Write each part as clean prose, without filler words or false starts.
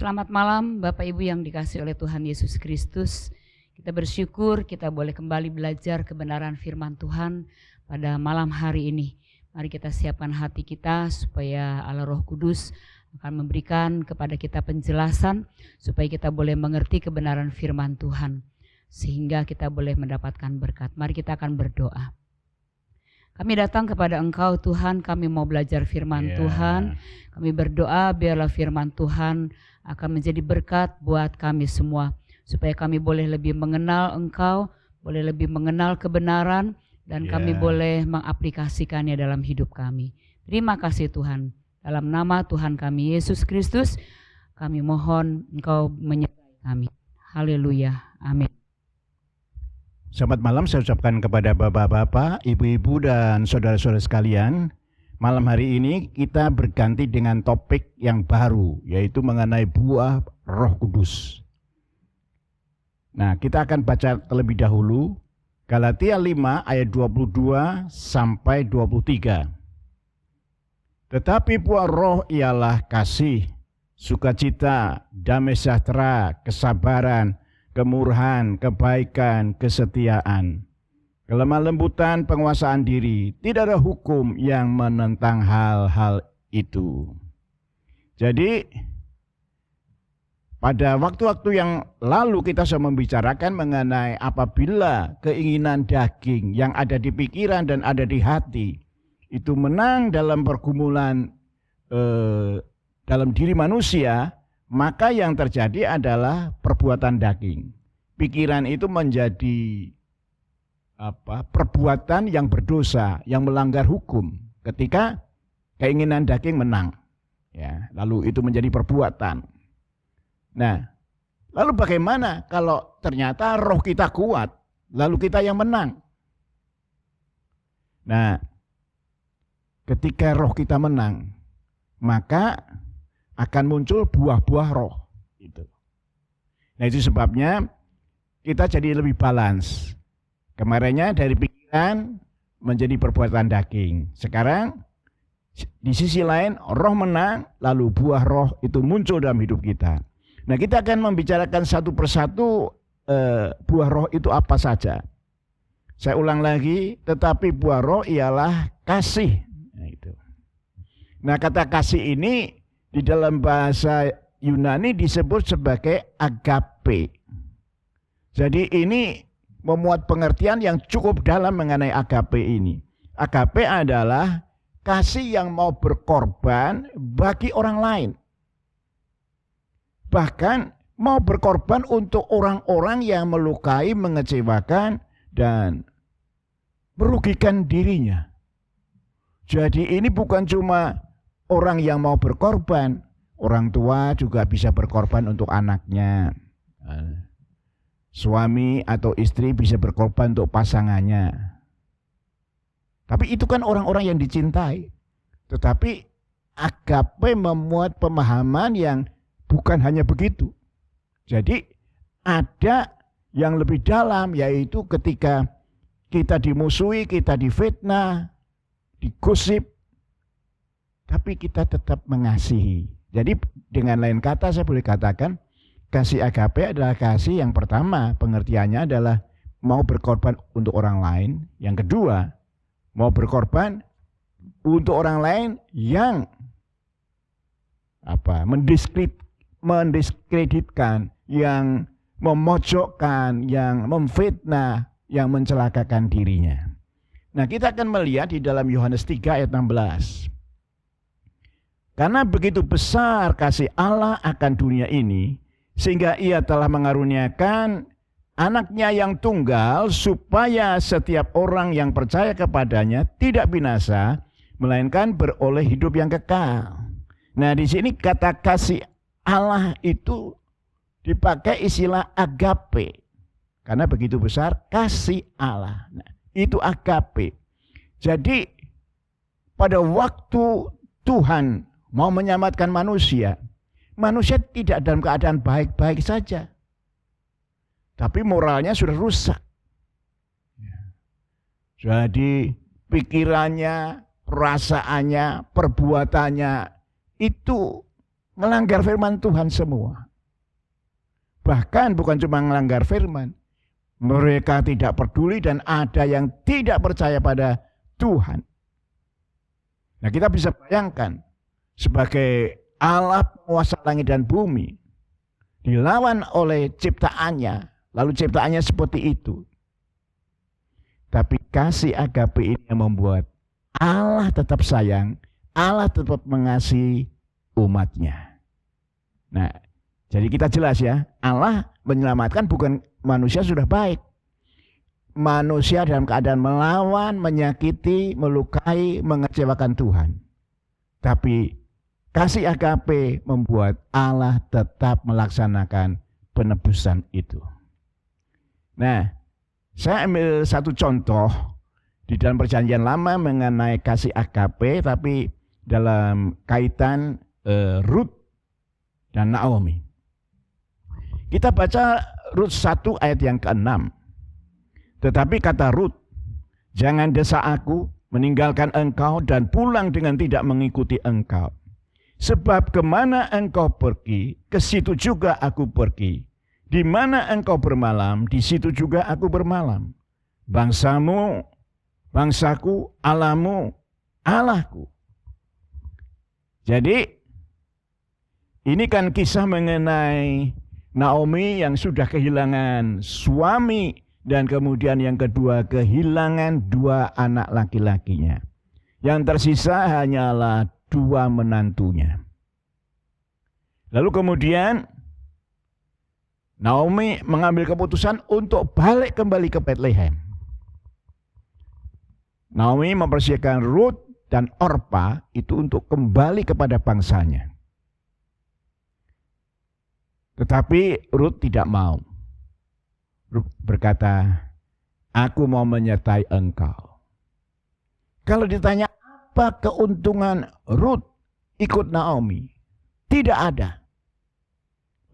Selamat malam Bapak Ibu yang dikasihi oleh Tuhan Yesus Kristus. Kita bersyukur kita boleh kembali belajar kebenaran firman Tuhan pada malam hari ini. Mari kita siapkan hati kita supaya Allah Roh Kudus akan memberikan kepada kita penjelasan supaya kita boleh mengerti kebenaran firman Tuhan sehingga kita boleh mendapatkan berkat. Mari kita akan berdoa. Kami datang kepada Engkau Tuhan, kami mau belajar firman Tuhan. Kami berdoa biarlah firman Tuhan akan menjadi berkat buat kami semua. Supaya kami boleh lebih mengenal Engkau, boleh lebih mengenal kebenaran, dan kami boleh mengaplikasikannya dalam hidup kami. Terima kasih Tuhan. Dalam nama Tuhan kami Yesus Kristus, kami mohon Engkau menyertai kami. Haleluya. Amin. Selamat malam saya ucapkan kepada bapak-bapak, ibu-ibu dan saudara-saudara sekalian. Malam hari ini kita berganti dengan topik yang baru, yaitu mengenai buah Roh Kudus. Nah, kita akan baca terlebih dahulu Galatia 5 ayat 22 sampai 23. Tetapi buah roh ialah kasih, sukacita, damai sejahtera, kesabaran, kemurahan, kebaikan, kesetiaan, kelemah lembutan, penguasaan diri. Tidak ada hukum yang menentang hal-hal itu. Jadi pada waktu-waktu yang lalu kita sudah membicarakan mengenai apabila keinginan daging yang ada di pikiran dan ada di hati itu menang dalam pergumulan dalam diri manusia, maka yang terjadi adalah perbuatan daging. Pikiran itu menjadi perbuatan yang berdosa, yang melanggar hukum ketika keinginan daging menang. Ya, lalu itu menjadi perbuatan. Nah, lalu bagaimana kalau ternyata roh kita kuat, lalu kita yang menang? Nah, ketika roh kita menang, maka akan muncul buah-buah roh. Nah, itu sebabnya kita jadi lebih balance. Kemarinnya dari pikiran menjadi perbuatan daging. Sekarang di sisi lain roh menang, lalu buah roh itu muncul dalam hidup kita. Nah, kita akan membicarakan satu persatu buah roh itu apa saja. Saya ulang lagi, tetapi buah roh ialah kasih. Nah, kata kasih ini di dalam bahasa Yunani disebut sebagai agape. Jadi ini memuat pengertian yang cukup dalam mengenai agape ini. Agape adalah kasih yang mau berkorban bagi orang lain. Bahkan mau berkorban untuk orang-orang yang melukai, mengecewakan, dan merugikan dirinya. Jadi ini bukan cuma orang yang mau berkorban, orang tua juga bisa berkorban untuk anaknya. Suami atau istri bisa berkorban untuk pasangannya. Tapi itu kan orang-orang yang dicintai. Tetapi agape memuat pemahaman yang bukan hanya begitu. Jadi ada yang lebih dalam, yaitu ketika kita dimusuhi, kita difitnah, digosip, tapi kita tetap mengasihi. Jadi dengan lain kata saya boleh katakan kasih agape adalah kasih yang pertama, pengertiannya adalah mau berkorban untuk orang lain. Yang kedua, mau berkorban untuk orang lain yang mendiskreditkan, yang memojokkan, yang memfitnah, yang mencelakakan dirinya. Nah, kita akan melihat di dalam Yohanes 3 ayat 16. Karena begitu besar kasih Allah akan dunia ini, sehingga ia telah mengaruniakan anaknya yang tunggal, supaya setiap orang yang percaya kepadanya tidak binasa, melainkan beroleh hidup yang kekal. Nah, di sini kata kasih Allah itu dipakai istilah agape. Karena begitu besar kasih Allah. Nah, itu agape. Jadi pada waktu Tuhan mau menyelamatkan manusia, manusia tidak dalam keadaan baik-baik saja. Tapi moralnya sudah rusak. Jadi pikirannya, perasaannya, perbuatannya itu melanggar firman Tuhan semua. Bahkan bukan cuma melanggar firman, mereka tidak peduli dan ada yang tidak percaya pada Tuhan. Nah, kita bisa bayangkan sebagai Allah penguasa langit dan bumi dilawan oleh ciptaannya, lalu ciptaannya seperti itu. Tapi kasih agape ini yang membuat Allah tetap sayang, Allah tetap mengasihi umatnya. Nah, jadi kita jelas ya, Allah menyelamatkan bukan manusia sudah baik. Manusia dalam keadaan melawan, menyakiti, melukai, mengecewakan Tuhan. Tapi kasih agape membuat Allah tetap melaksanakan penebusan itu. Nah, saya ambil satu contoh di dalam Perjanjian Lama mengenai kasih agape, tapi dalam kaitan Rut dan Naomi. Kita baca Rut 1 ayat yang ke-6. Tetapi kata Rut, jangan desak aku, meninggalkan engkau dan pulang dengan tidak mengikuti engkau. Sebab kemana engkau pergi, ke situ juga aku pergi. Di mana engkau bermalam, di situ juga aku bermalam. Bangsamu, bangsaku, Allahmu, Allahku. Jadi, ini kan kisah mengenai Naomi yang sudah kehilangan suami dan kemudian yang kedua kehilangan 2 anak laki-lakinya. Yang tersisa hanyalah 2 menantunya. Lalu kemudian Naomi mengambil keputusan untuk balik kembali ke Bethlehem. Naomi mempersiapkan Rut dan Orpa itu untuk kembali kepada bangsanya. Tetapi Rut tidak mau. Rut berkata, aku mau menyertai engkau. Kalau ditanya apa keuntungan Rut ikut Naomi? Tidak ada.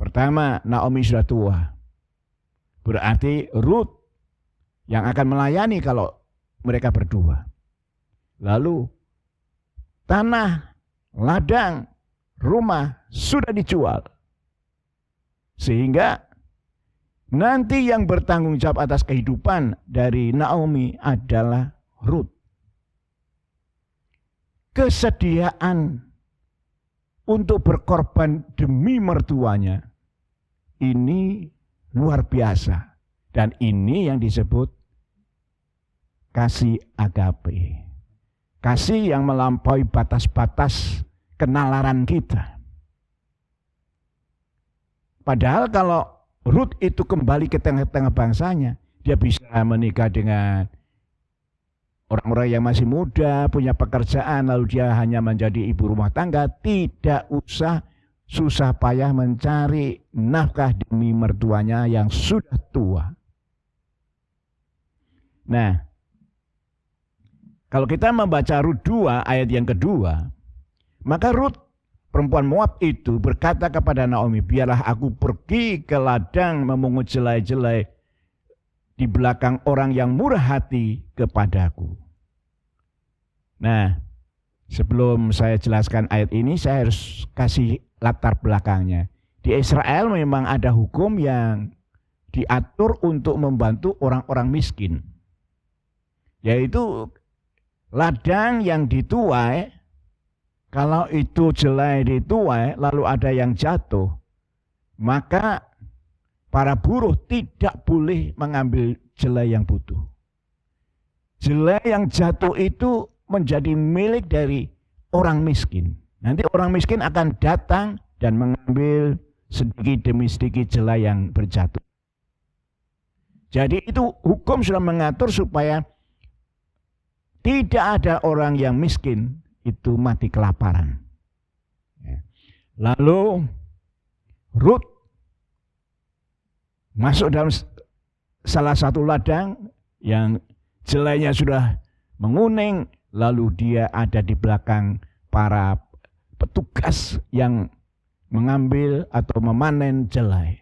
Pertama, Naomi sudah tua. Berarti Rut yang akan melayani kalau mereka berdua. Lalu tanah, ladang, rumah sudah dijual. Sehingga nanti yang bertanggung jawab atas kehidupan dari Naomi adalah Rut. Kesediaan untuk berkorban demi mertuanya ini luar biasa. Dan ini yang disebut kasih agape. Kasih yang melampaui batas-batas kenalaran kita. Padahal kalau Rut itu kembali ke tengah-tengah bangsanya, dia bisa menikah dengan orang-orang yang masih muda, punya pekerjaan, lalu dia hanya menjadi ibu rumah tangga, tidak usah susah payah mencari nafkah demi mertuanya yang sudah tua. Nah, kalau kita membaca Rut 2 ayat yang kedua, maka Rut perempuan Moab itu berkata kepada Naomi, biarlah aku pergi ke ladang memungut jelai-jelai di belakang orang yang murah hati kepadaku. Nah, sebelum saya jelaskan ayat ini, saya harus kasih latar belakangnya. Di Israel memang ada hukum yang diatur untuk membantu orang-orang miskin. Yaitu ladang yang dituai, kalau itu jelai dituai lalu ada yang jatuh, maka para buruh tidak boleh mengambil jelai yang butuh. Jelai yang jatuh itu menjadi milik dari orang miskin. Nanti orang miskin akan datang dan mengambil sedikit demi sedikit jelai yang berjatuh. Jadi itu hukum sudah mengatur supaya tidak ada orang yang miskin itu mati kelaparan. Lalu Rut masuk dalam salah satu ladang yang jelainya sudah menguning, lalu dia ada di belakang para petugas yang mengambil atau memanen jelai.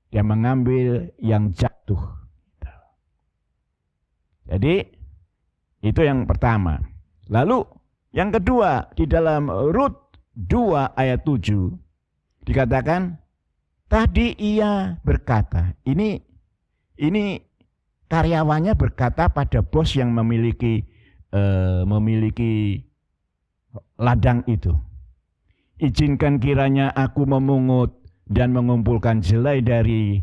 Dia mengambil yang jatuh. Jadi itu yang pertama. Lalu yang kedua, di dalam Rut 2 ayat 7, dikatakan tadi ia berkata, ini karyawannya berkata pada bos yang memiliki ladang itu. Izinkan kiranya aku memungut dan mengumpulkan jelai dari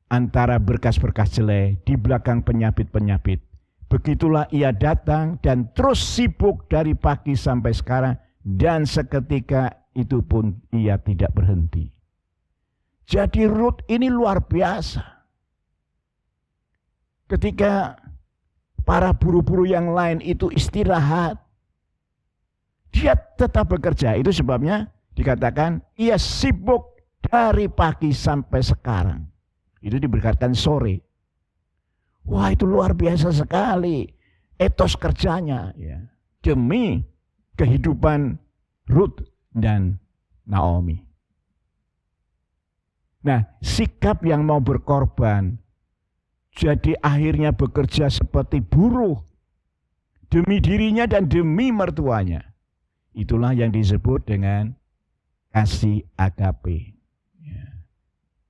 antara berkas-berkas jelai di belakang penyapit-penyapit. Begitulah ia datang dan terus sibuk dari pagi sampai sekarang, dan seketika itu pun ia tidak berhenti. Jadi Rut ini luar biasa. Ketika para buru-buru yang lain itu istirahat, dia tetap bekerja. Itu sebabnya dikatakan ia sibuk dari pagi sampai sekarang. Itu diberkatkan sore. Wah, itu luar biasa sekali etos kerjanya ya, demi kehidupan Rut dan Naomi. Nah, sikap yang mau berkorban, jadi akhirnya bekerja seperti buruh demi dirinya dan demi mertuanya. Itulah yang disebut dengan kasih agape.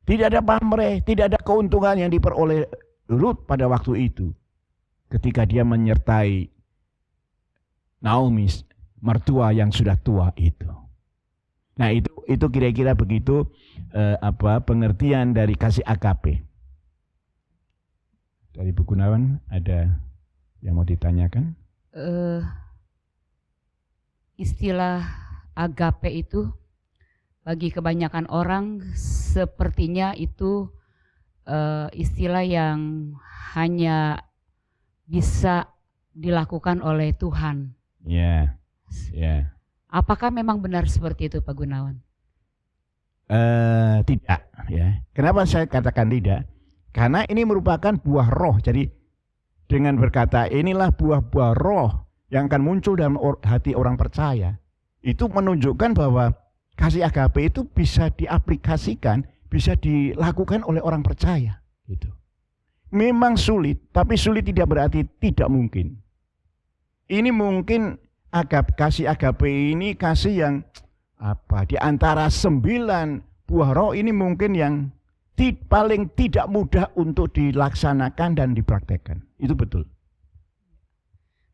Tidak ada pamrih, tidak ada keuntungan yang diperoleh Rut pada waktu itu ketika dia menyertai Naomi, mertua yang sudah tua itu. Nah, itu kira-kira begitu pengertian dari kasih agape. Dari Bu Gunawan ada yang mau ditanyakan? Istilah agape itu bagi kebanyakan orang sepertinya itu istilah yang hanya bisa dilakukan oleh Tuhan. Ya, ya. Apakah memang benar seperti itu, Pak Gunawan? Tidak, ya. Kenapa saya katakan tidak? Karena ini merupakan buah roh. Jadi dengan berkata inilah buah-buah roh yang akan muncul dalam hati orang percaya, itu menunjukkan bahwa kasih agape itu bisa diaplikasikan, bisa dilakukan oleh orang percaya. Gitu. Memang sulit, tapi sulit tidak berarti tidak mungkin. Ini mungkin kasih agape ini kasih yang di antara 9 buah roh ini mungkin yang paling tidak mudah untuk dilaksanakan dan dipraktekkan. Itu betul.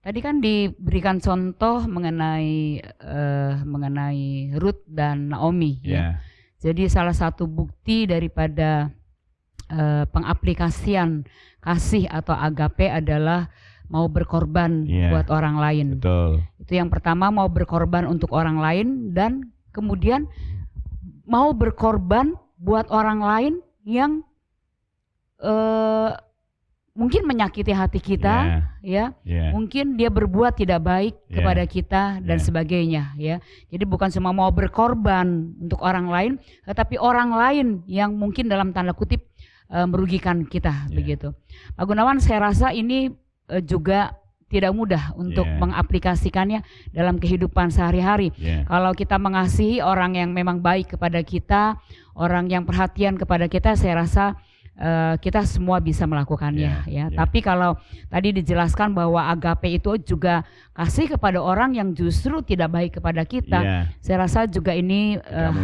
Tadi kan diberikan contoh mengenai Rut dan Naomi. Ya. Jadi salah satu bukti daripada pengaplikasian kasih atau agape adalah mau berkorban buat orang lain. Betul. Itu yang pertama, mau berkorban untuk orang lain, dan kemudian mau berkorban buat orang lain yang mungkin menyakiti hati kita, mungkin dia berbuat tidak baik kepada kita dan sebagainya, ya. Jadi bukan cuma mau berkorban untuk orang lain, tetapi orang lain yang mungkin dalam tanda kutip merugikan kita, begitu. Pak Gunawan, saya rasa ini juga tidak mudah untuk mengaplikasikannya dalam kehidupan sehari-hari. Kalau kita mengasihi orang yang memang baik kepada kita, orang yang perhatian kepada kita, saya rasa kita semua bisa melakukannya, Tapi kalau tadi dijelaskan bahwa agape itu juga kasih kepada orang yang justru tidak baik kepada kita, saya rasa juga ini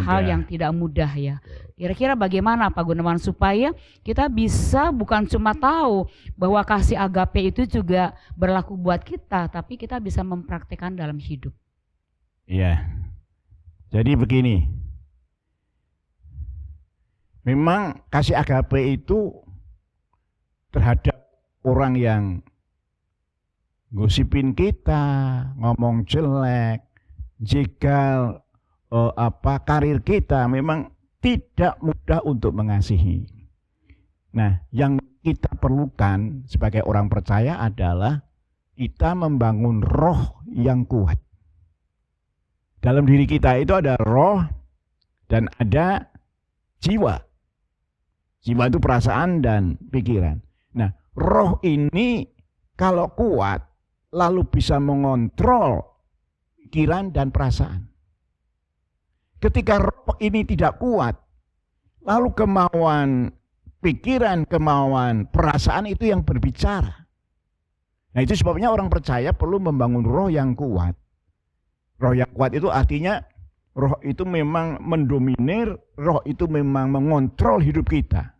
hal yang tidak mudah, ya. Kira-kira bagaimana Pak Gunawan supaya kita bisa bukan cuma tahu bahwa kasih agape itu juga berlaku buat kita, tapi kita bisa mempraktikkan dalam hidup. Iya. Jadi begini. Memang kasih agape itu terhadap orang yang gosipin kita, ngomong jelek, jegal karir kita, memang tidak mudah untuk mengasihi. Nah, yang kita perlukan sebagai orang percaya adalah kita membangun roh yang kuat. Dalam diri kita itu ada roh dan ada jiwa. Jiwa itu perasaan dan pikiran. Nah, roh ini kalau kuat lalu bisa mengontrol pikiran dan perasaan. Ketika roh ini tidak kuat, lalu kemauan pikiran, kemauan perasaan itu yang berbicara. Nah, itu sebabnya orang percaya perlu membangun roh yang kuat. Roh yang kuat itu artinya Roh itu memang mendominir, roh itu memang mengontrol hidup kita.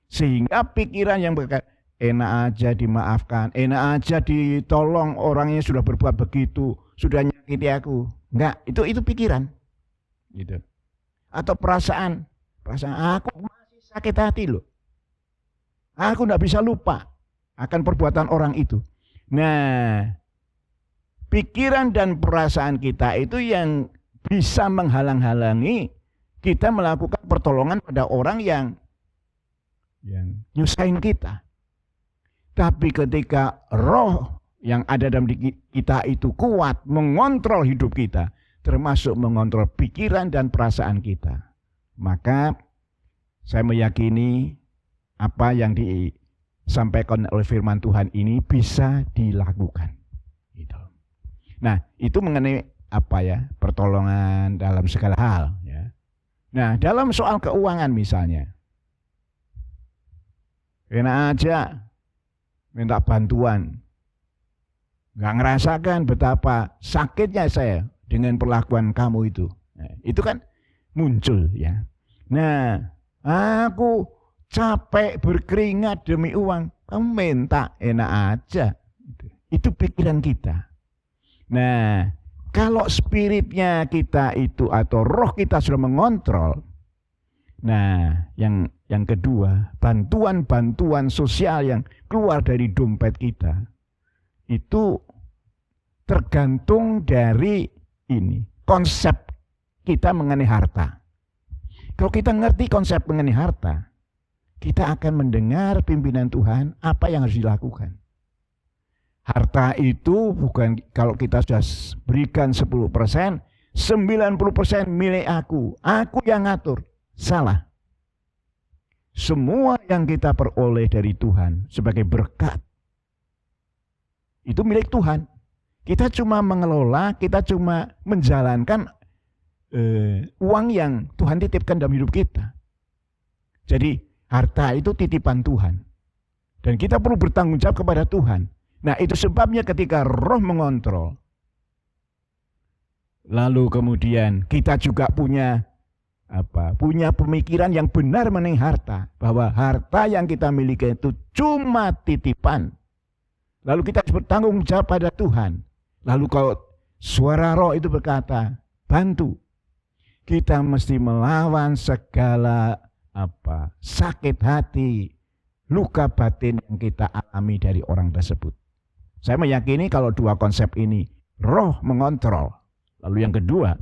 Sehingga pikiran yang berkata, enak aja dimaafkan, enak aja ditolong orangnya sudah berbuat begitu, sudah nyakiti aku. Enggak, itu pikiran. Gitu. Atau perasaan aku masih sakit hati loh. Aku enggak bisa lupa akan perbuatan orang itu. Nah, pikiran dan perasaan kita itu yang bisa menghalang-halangi kita melakukan pertolongan pada orang yang nyusahin kita. Tapi ketika roh yang ada dalam diri kita itu kuat mengontrol hidup kita, termasuk mengontrol pikiran dan perasaan kita, maka saya meyakini apa yang disampaikan oleh firman Tuhan ini bisa dilakukan. Gitu. Nah, itu mengenai apa ya, pertolongan dalam segala hal. Ya. Nah, dalam soal keuangan misalnya, enak aja minta bantuan, nggak ngerasakan betapa sakitnya saya dengan perlakuan kamu itu. Nah, itu kan muncul ya. Nah, aku capek berkeringat demi uang, kamu minta, enak aja. Itu pikiran kita. Nah, kalau spiritnya kita itu atau roh kita sudah mengontrol, nah yang kedua, bantuan-bantuan sosial yang keluar dari dompet kita, itu tergantung dari ini, konsep kita mengenai harta. Kalau kita ngerti konsep mengenai harta, kita akan mendengar pimpinan Tuhan apa yang harus dilakukan. Harta itu bukan kalau kita sudah berikan 10%, 90% milik aku yang ngatur. Salah. Semua yang kita peroleh dari Tuhan sebagai berkat, itu milik Tuhan. Kita cuma mengelola, kita cuma menjalankan uang yang Tuhan titipkan dalam hidup kita. Jadi harta itu titipan Tuhan. Dan kita perlu bertanggung jawab kepada Tuhan. Nah, itu sebabnya ketika roh mengontrol, lalu kemudian kita juga punya pemikiran yang benar mengenai harta, bahwa harta yang kita miliki itu cuma titipan. Lalu kita bertanggung jawab pada Tuhan. Lalu kalau suara roh itu berkata, bantu, kita mesti melawan segala sakit hati, luka batin yang kita alami dari orang tersebut. Saya meyakini kalau dua konsep ini, roh mengontrol. Lalu yang kedua,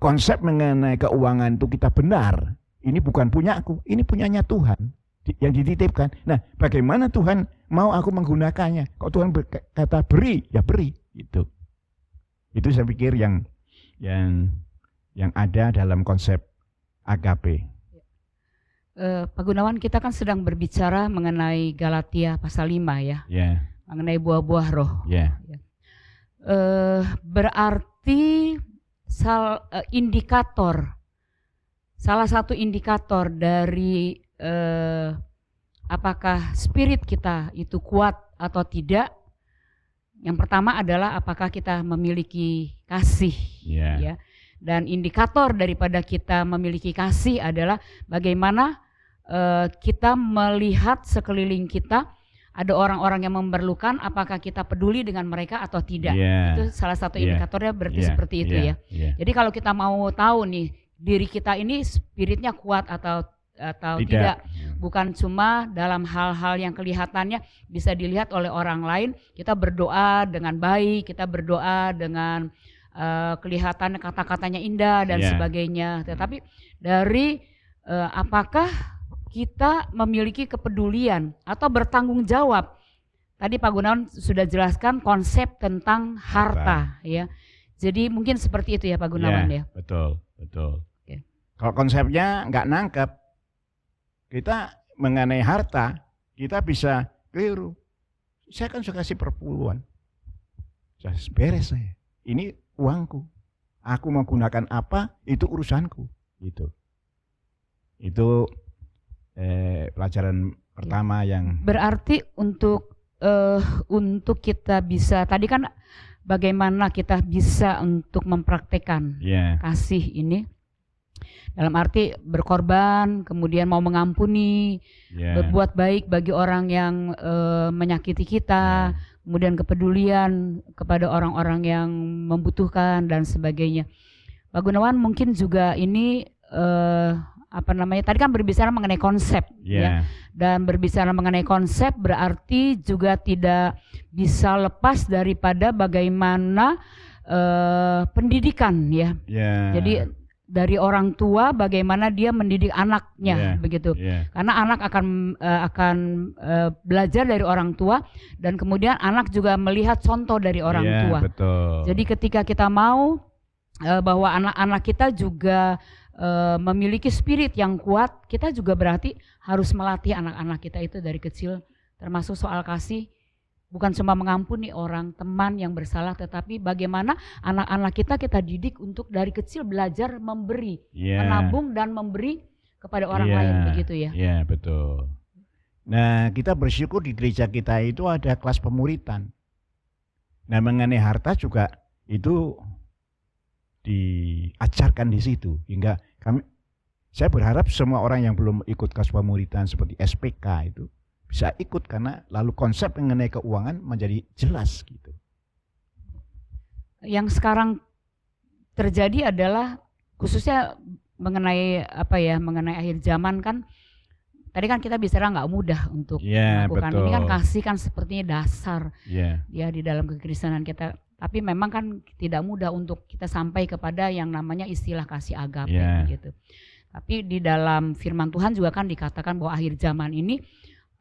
konsep mengenai keuangan itu kita benar. Ini bukan punyaku, ini punyanya Tuhan yang dititipkan. Nah, bagaimana Tuhan mau aku menggunakannya? Kalau Tuhan berkata beri, ya beri. Itu saya pikir yang ada dalam konsep agape. Pak Gunawan, kita kan sedang berbicara mengenai Galatia pasal 5 ya. Yeah. Mengenai buah-buah roh. Yeah. Berarti salah satu indikator dari apakah spirit kita itu kuat atau tidak, yang pertama adalah apakah kita memiliki kasih. Ya. Dan indikator daripada kita memiliki kasih adalah bagaimana kita melihat sekeliling kita, ada orang-orang yang memerlukan, apakah kita peduli dengan mereka atau tidak. Itu salah satu indikatornya berarti seperti itu ya. Jadi kalau kita mau tahu nih diri kita ini spiritnya kuat atau tidak, bukan cuma dalam hal-hal yang kelihatannya bisa dilihat oleh orang lain, kita berdoa dengan baik, kita berdoa dengan kelihatan kata-katanya indah dan sebagainya. Tetapi dari apakah kita memiliki kepedulian atau bertanggung jawab. Tadi Pak Gunawan sudah jelaskan konsep tentang harta ya. Jadi mungkin seperti itu ya Pak Gunawan ya. Betul. Okay. Kalau konsepnya nggak nangkep, kita mengenai harta, kita bisa keliru. Saya kan suka kasih perpuluhan. Saya beres saya. Ini uangku. Aku mau gunakan apa, itu urusanku. Gitu. Itu pelajaran pertama yang berarti untuk kita bisa, tadi kan bagaimana kita bisa untuk mempraktekkan Ya. kasih ini. Dalam arti berkorban, kemudian mau mengampuni, Ya. berbuat baik bagi orang yang menyakiti kita, kemudian kepedulian kepada orang-orang yang membutuhkan dan sebagainya. Pak Gunawan mungkin juga ini tadi kan berbicara mengenai konsep, ya. Dan berbicara mengenai konsep berarti juga tidak bisa lepas daripada bagaimana pendidikan, ya. Jadi dari orang tua bagaimana dia mendidik anaknya, begitu. Karena anak akan belajar dari orang tua, dan kemudian anak juga melihat contoh dari orang tua. Betul. Jadi ketika kita mau bahwa anak-anak kita juga memiliki spirit yang kuat, kita juga berarti harus melatih anak-anak kita itu dari kecil, termasuk soal kasih. Bukan cuma mengampuni orang, teman yang bersalah, tetapi bagaimana anak-anak kita didik untuk dari kecil belajar memberi, menabung dan memberi kepada orang lain, begitu ya? Iya, betul. Nah, kita bersyukur di gereja kita itu ada kelas pemuritan. Nah, mengenai harta juga itu diajarkan di situ, hingga saya berharap semua orang yang belum ikut kelas pemuritan seperti SPK itu bisa ikut, karena lalu konsep mengenai keuangan menjadi jelas gitu. Yang sekarang terjadi adalah khususnya mengenai mengenai akhir zaman kan, tadi kan kita bicara nggak mudah untuk melakukan ini kan, kasih kan sepertinya dasar ya di dalam kekristenan kita, tapi memang kan tidak mudah untuk kita sampai kepada yang namanya istilah kasih agape gitu. Tapi di dalam firman Tuhan juga kan dikatakan bahwa akhir zaman ini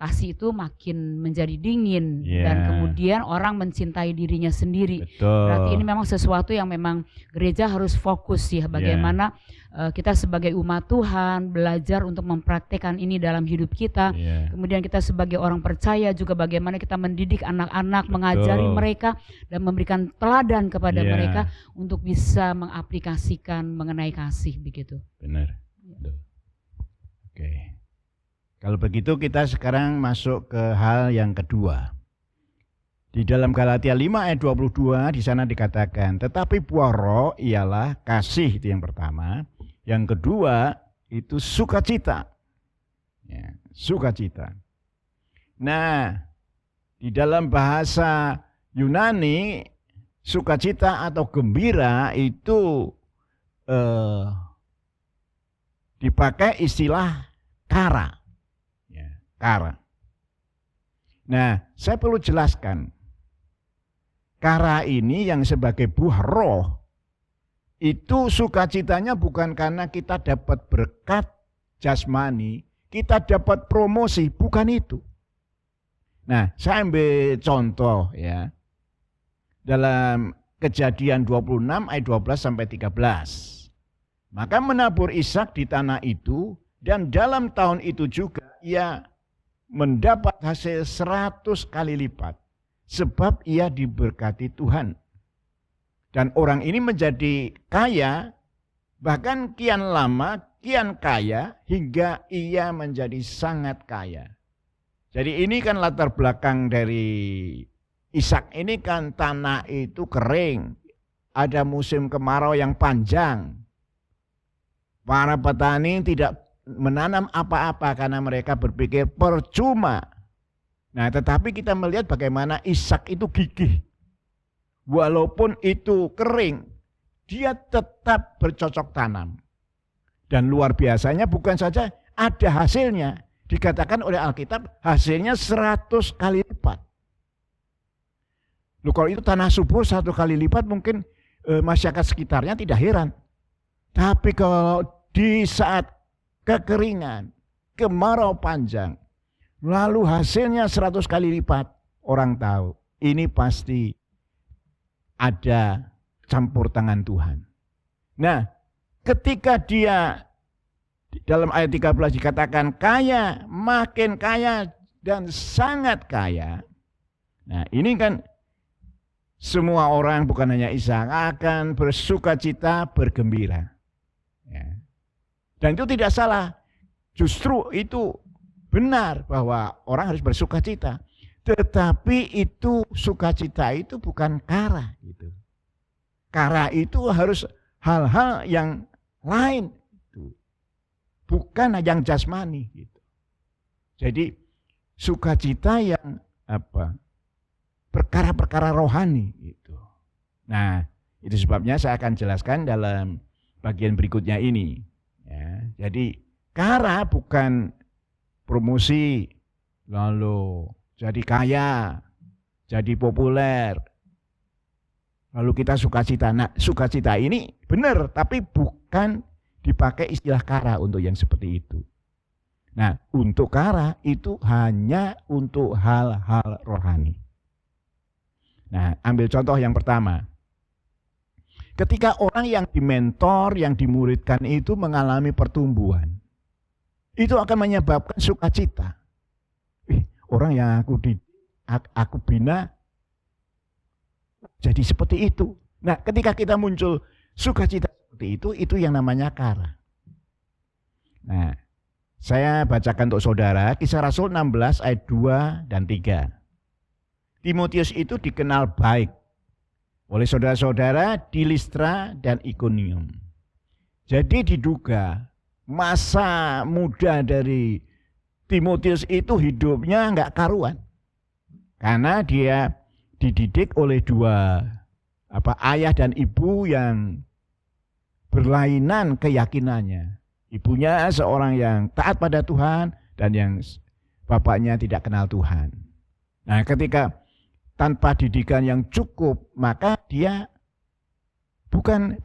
kasih itu makin menjadi dingin, dan kemudian orang mencintai dirinya sendiri. Berarti ini memang sesuatu yang memang gereja harus fokus ya, bagaimana kita sebagai umat Tuhan belajar untuk mempraktekkan ini dalam hidup kita. Kemudian kita sebagai orang percaya juga bagaimana kita mendidik anak-anak, mengajari mereka dan memberikan teladan kepada mereka untuk bisa mengaplikasikan mengenai kasih, begitu. Benar. Oke. Kalau begitu kita sekarang masuk ke hal yang kedua. Di dalam Galatia 5 ayat 22 di sana dikatakan, tetapi buah roh ialah kasih, itu yang pertama. Yang kedua itu sukacita. Sukacita. Nah, di dalam bahasa Yunani sukacita atau gembira itu dipakai istilah kara. Kara. Nah, saya perlu jelaskan. Kara ini yang sebagai buah roh, itu sukacitanya bukan karena kita dapat berkat jasmani, kita dapat promosi, bukan itu. Nah, saya ambil contoh ya. Dalam Kejadian 26 ayat 12 sampai 13. Maka menabur Ishak di tanah itu, dan dalam tahun itu juga ia mendapat hasil 100 kali lipat, sebab ia diberkati Tuhan. Dan orang ini menjadi kaya, bahkan kian lama, kian kaya, hingga ia menjadi sangat kaya. Jadi ini kan latar belakang dari Ishak ini kan, tanah itu kering, ada musim kemarau yang panjang. Para petani tidak menanam apa-apa karena mereka berpikir percuma. Nah, tetapi kita melihat bagaimana Ishak itu gigih. Walaupun itu kering, dia tetap bercocok tanam. Dan luar biasanya bukan saja ada hasilnya, dikatakan oleh Alkitab hasilnya 100 kali lipat. Loh, kalau itu tanah subur 1 kali lipat mungkin masyarakat sekitarnya tidak heran. Tapi kalau di saat kekeringan, kemarau panjang, lalu hasilnya 100 kali lipat, orang tahu ini pasti ada campur tangan Tuhan. Nah, ketika dia dalam ayat 13 dikatakan kaya, makin kaya dan sangat kaya. Nah, ini kan semua orang, bukan hanya Ishak, akan bersukacita, bergembira. Dan itu tidak salah. Justru itu benar bahwa orang harus bersukacita. Tetapi itu sukacita itu bukan kara gitu. Kara itu harus hal-hal yang lain, gitu. Bukan yang jasmani gitu. Jadi sukacita yang perkara-perkara rohani gitu. Nah, itu sebabnya saya akan jelaskan dalam bagian berikutnya ini. Ya, jadi kara bukan promosi, lalu jadi kaya, jadi populer, lalu kita sukacita. Nah, sukacita ini benar, tapi bukan dipakai istilah kara untuk yang seperti itu. Nah, untuk kara itu hanya untuk hal-hal rohani. Nah, ambil contoh yang pertama. Ketika orang yang dimentor, yang dimuridkan itu mengalami pertumbuhan, itu akan menyebabkan sukacita. Orang yang aku bina jadi seperti itu. Nah, ketika kita muncul sukacita seperti itu yang namanya kara. Nah, saya bacakan untuk saudara Kisah Rasul 16 ayat 2 dan 3. Timotius itu dikenal baik oleh saudara-saudara di Listra dan Ikonium. Jadi diduga masa muda dari Timotius itu hidupnya enggak karuan. Karena dia dididik oleh dua ayah dan ibu yang berlainan keyakinannya. Ibunya seorang yang taat pada Tuhan dan yang bapaknya tidak kenal Tuhan. Nah, ketika tanpa didikan yang cukup, maka dia bukan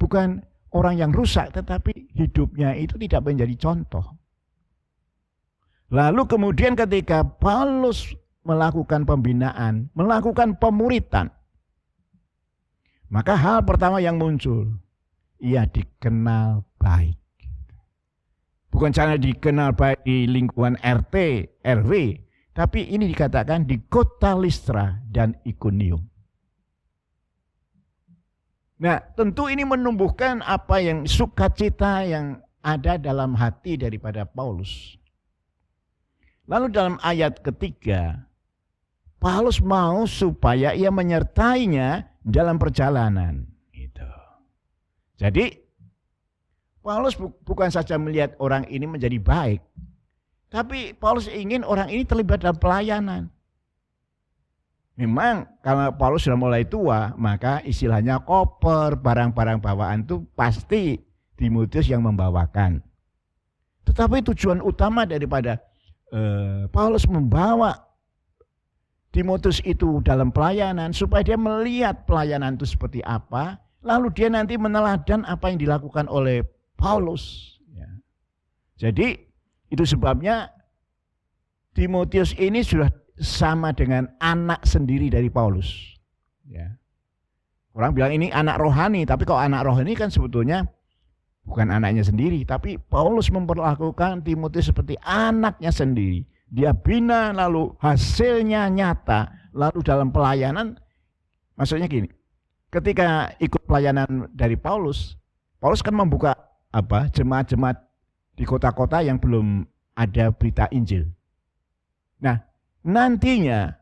orang yang rusak, tetapi hidupnya itu tidak menjadi contoh. Lalu kemudian ketika Paulus melakukan pembinaan, melakukan pemuritan, maka hal pertama yang muncul, ia dikenal baik. Bukan cara dikenal baik di lingkungan RT, RW, tapi ini dikatakan di kota Listra dan Ikonium. Nah, tentu ini menumbuhkan apa yang sukacita yang ada dalam hati daripada Paulus. Lalu dalam ayat ketiga, Paulus mau supaya ia menyertainya dalam perjalanan. Gitu. Jadi Paulus bukan saja melihat orang ini menjadi baik, tapi Paulus ingin orang ini terlibat dalam pelayanan. Memang kalau Paulus sudah mulai tua, maka istilahnya koper, barang-barang bawaan itu pasti Timotius yang membawakan. Tetapi tujuan utama daripada Paulus membawa Timotius itu dalam pelayanan, supaya dia melihat pelayanan itu seperti apa, lalu dia nanti meneladan apa yang dilakukan oleh Paulus. Ya. Jadi itu sebabnya Timotius ini sudah sama dengan anak sendiri dari Paulus. Ya. Orang bilang ini anak rohani, tapi kalau anak rohani kan sebetulnya bukan anaknya sendiri, tapi Paulus memperlakukan Timotius seperti anaknya sendiri. Dia bina, lalu hasilnya nyata, lalu dalam pelayanan, maksudnya gini, ketika ikut pelayanan dari Paulus kan membuka jemaat-jemaat di kota-kota yang belum ada berita Injil. Nah, nantinya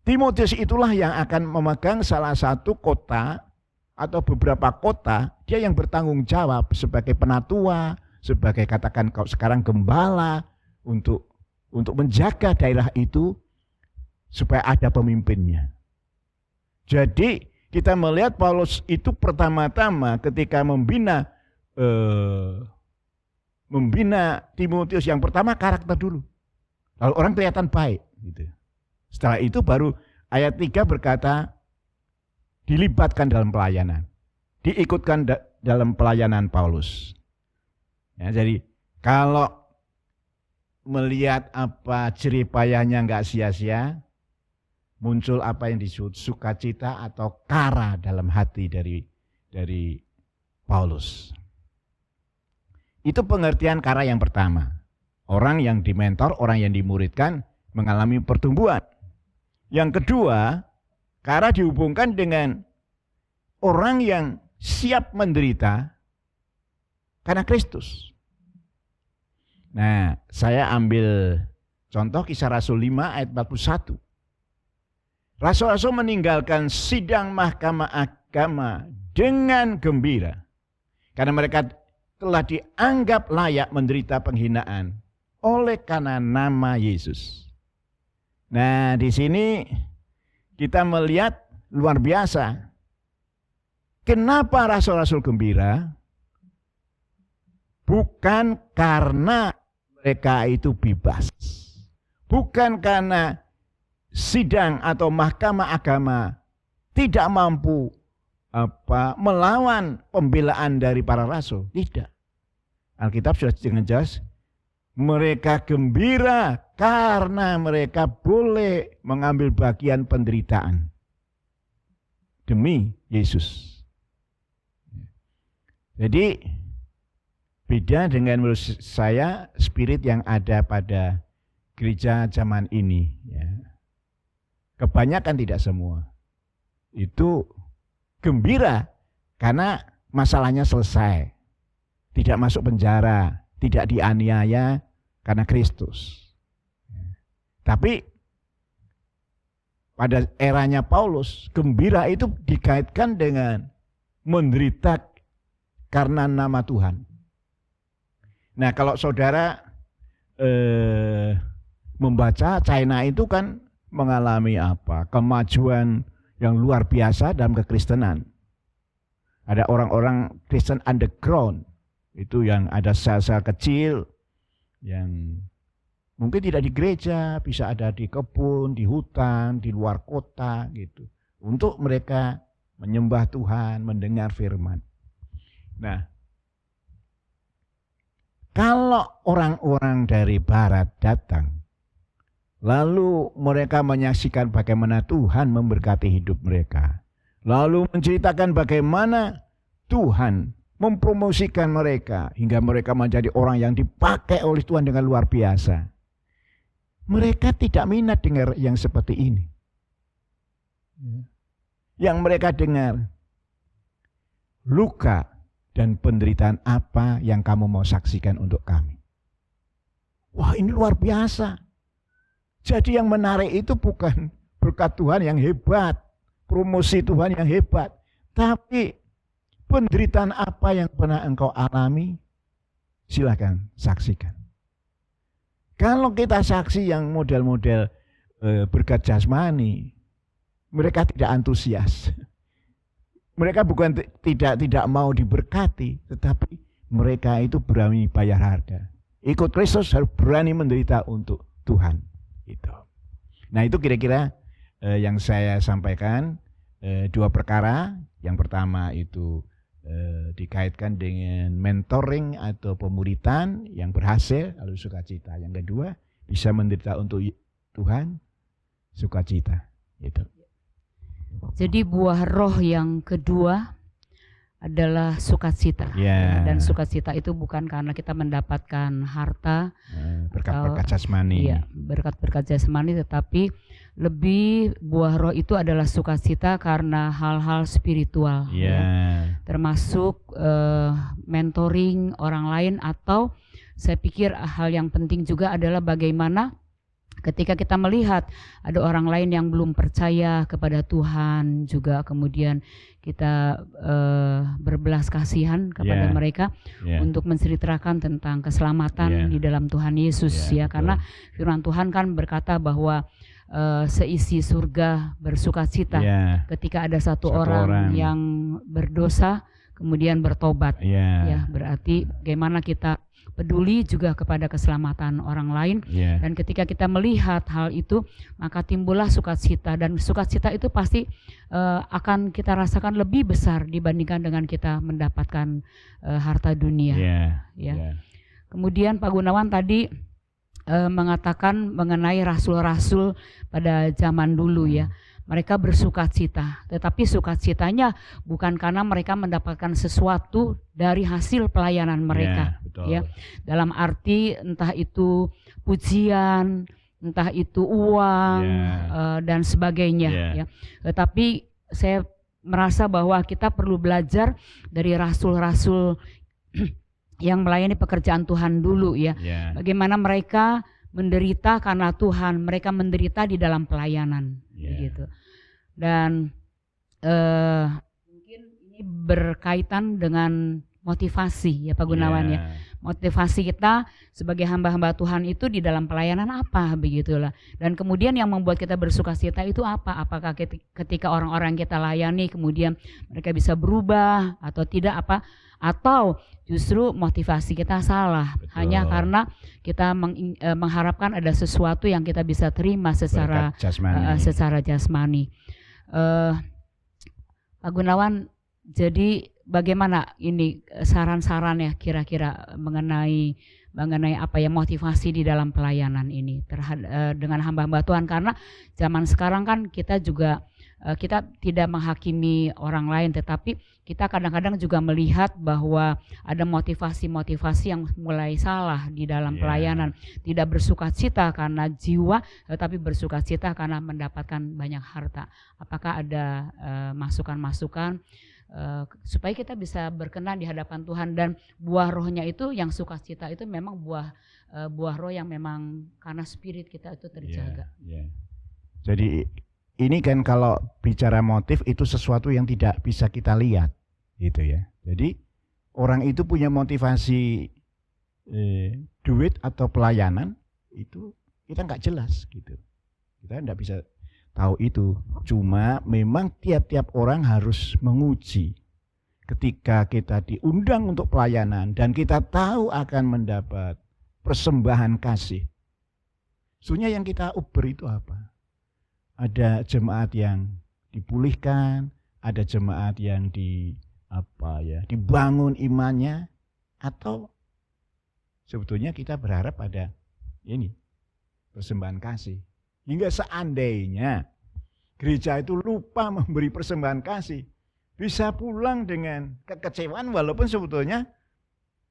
Timotius itulah yang akan memegang salah satu kota atau beberapa kota, dia yang bertanggung jawab sebagai penatua, sebagai katakan kalau sekarang gembala untuk menjaga daerah itu supaya ada pemimpinnya. Jadi kita melihat Paulus itu pertama-tama ketika membina Timotius, yang pertama karakter dulu. Lalu orang kelihatan baik gitu. Setelah itu baru ayat 3 berkata dilibatkan dalam pelayanan. Diikutkan dalam pelayanan Paulus. Ya, jadi kalau melihat apa jerih payahnya enggak sia-sia, muncul apa yang disebut sukacita atau kara dalam hati dari Paulus. Itu pengertian kara yang pertama. Orang yang dimentor, orang yang dimuridkan mengalami pertumbuhan. Yang kedua, kara dihubungkan dengan orang yang siap menderita karena Kristus. Nah, saya ambil Contoh Kisah Rasul 5 ayat 41. Rasul-rasul meninggalkan sidang mahkamah agama dengan gembira. Karena mereka telah dianggap layak menderita penghinaan oleh karena nama Yesus. Nah, di sini kita melihat luar biasa. Kenapa rasul-rasul gembira? Bukan karena mereka itu bebas. Bukan karena sidang atau mahkamah agama tidak mampu melawan pembelaan dari para rasul. Tidak. Alkitab sudah dengan jelas, mereka gembira karena mereka boleh mengambil bagian penderitaan demi Yesus. Jadi beda dengan menurut saya spirit yang ada pada gereja zaman ini. Ya. Kebanyakan tidak semua. Itu gembira karena masalahnya selesai. Tidak masuk penjara, tidak dianiaya karena Kristus. Tapi pada eranya Paulus, gembira itu dikaitkan dengan menderita karena nama Tuhan. Nah, kalau saudara membaca, China itu kan mengalami apa? Kemajuan yang luar biasa dalam kekristenan. Ada orang-orang Kristen underground, itu yang ada sel-sel kecil yang mungkin tidak di gereja, bisa ada di kebun, di hutan, di luar kota gitu. Untuk mereka menyembah Tuhan, mendengar firman. Nah, kalau orang-orang dari barat datang, lalu mereka menyaksikan bagaimana Tuhan memberkati hidup mereka, lalu menceritakan bagaimana Tuhan mempromosikan mereka hingga mereka menjadi orang yang dipakai oleh Tuhan dengan luar biasa. Mereka tidak minat dengar yang seperti ini. Yang mereka dengar, luka dan penderitaan apa yang kamu mau saksikan untuk kami. Wah, ini luar biasa. Jadi yang menarik itu bukan berkat Tuhan yang hebat, promosi Tuhan yang hebat, tapi penderitaan apa yang pernah engkau alami, silakan saksikan. Kalau kita saksi yang model-model berkat jasmani, mereka tidak antusias. Mereka bukan tidak mau diberkati, tetapi mereka itu berani bayar harga. Ikut Kristus harus berani menderita untuk Tuhan. Itu. Nah, itu kira-kira yang saya sampaikan, dua perkara. Yang pertama itu dikaitkan dengan mentoring atau pemuritan yang berhasil, lalu sukacita. Yang kedua, bisa menderita untuk Tuhan, sukacita. Itu. Jadi buah roh yang kedua adalah sukacita. Yeah. Dan sukacita itu bukan karena kita mendapatkan harta, berkat-berkat jasmani. Iya, berkat-berkat jasmani, tetapi lebih buah roh itu adalah sukacita karena hal-hal spiritual. Yeah. Ya. Termasuk mentoring orang lain, atau saya pikir hal yang penting juga adalah bagaimana ketika kita melihat ada orang lain yang belum percaya kepada Tuhan, juga kemudian kita berbelas kasihan kepada mereka untuk menceritakan tentang keselamatan di dalam Tuhan Yesus, ya, karena firman Tuhan kan berkata bahwa seisi surga bersukacita ketika ada satu orang yang berdosa kemudian bertobat. Ya, berarti bagaimana kita peduli juga kepada keselamatan orang lain, dan ketika kita melihat hal itu, maka timbullah sukacita, dan sukacita itu pasti akan kita rasakan lebih besar dibandingkan dengan kita mendapatkan harta dunia. Kemudian Pak Gunawan tadi mengatakan mengenai rasul-rasul pada zaman dulu, ya. Mereka bersukacita, tetapi sukacitanya bukan karena mereka mendapatkan sesuatu dari hasil pelayanan mereka, ya. Dalam arti entah itu pujian, entah itu uang, dan sebagainya, ya. Tetapi saya merasa bahwa kita perlu belajar dari rasul-rasul yang melayani pekerjaan Tuhan dulu, ya. Bagaimana mereka menderita karena Tuhan, mereka menderita di dalam pelayanan, begitu. Dan mungkin ini berkaitan dengan motivasi ya Pak Gunawan ya. Motivasi kita sebagai hamba-hamba Tuhan itu di dalam pelayanan apa begitulah. Dan kemudian yang membuat kita bersukacita itu apa? Apakah ketika orang-orang kita layani kemudian mereka bisa berubah atau tidak apa? Atau justru motivasi kita salah. Betul. Hanya karena kita mengharapkan ada sesuatu yang kita bisa terima secara jasmani. Pak Gunawan, jadi bagaimana ini saran-saran ya kira-kira mengenai apa ya motivasi di dalam pelayanan ini dengan hamba-hamba Tuhan, karena zaman sekarang kan kita juga kita tidak menghakimi orang lain, tetapi kita kadang-kadang juga melihat bahwa ada motivasi-motivasi yang mulai salah di dalam pelayanan. Tidak bersukacita karena jiwa, tetapi bersukacita karena mendapatkan banyak harta. Apakah ada masukan-masukan supaya kita bisa berkenan di hadapan Tuhan, dan buah rohnya itu yang sukacita itu memang buah roh yang memang karena spirit kita itu terjaga. Jadi ini kan kalau bicara motif itu sesuatu yang tidak bisa kita lihat gitu ya. Jadi orang itu punya motivasi duit atau pelayanan itu kita nggak jelas gitu. Kita nggak bisa tahu itu. Cuma memang tiap-tiap orang harus menguji. Ketika kita diundang untuk pelayanan dan kita tahu akan mendapat persembahan kasih, sebenarnya yang kita uber itu apa? Ada jemaat yang dipulihkan, ada jemaat yang dibangun imannya, atau sebetulnya kita berharap ada ini persembahan kasih. Hingga seandainya gereja itu lupa memberi persembahan kasih, bisa pulang dengan kekecewaan walaupun sebetulnya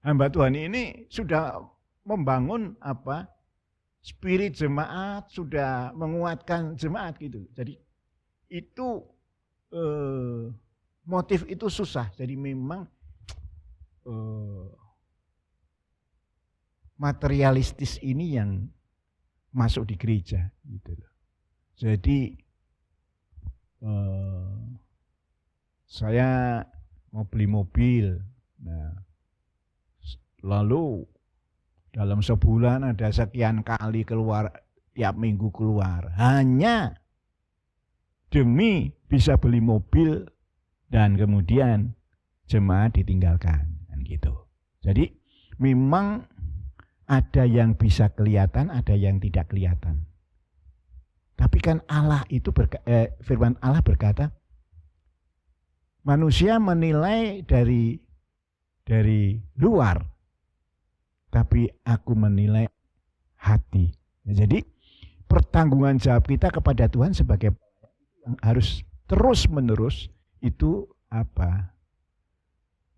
hamba Tuhan ini sudah membangun spirit jemaat, sudah menguatkan jemaat gitu. Jadi itu motif itu susah. Jadi memang materialistis ini yang masuk di gereja gitu. Jadi saya mau beli mobil, nah lalu dalam sebulan ada sekian kali keluar, tiap minggu keluar, hanya demi bisa beli mobil dan kemudian jemaat ditinggalkan kan gitu. Jadi memang ada yang bisa kelihatan, ada yang tidak kelihatan. Tapi kan Allah itu firman Allah berkata, manusia menilai dari luar, tapi aku menilai hati. Jadi pertanggungan jawab kita kepada Tuhan sebagai yang harus terus menerus itu apa?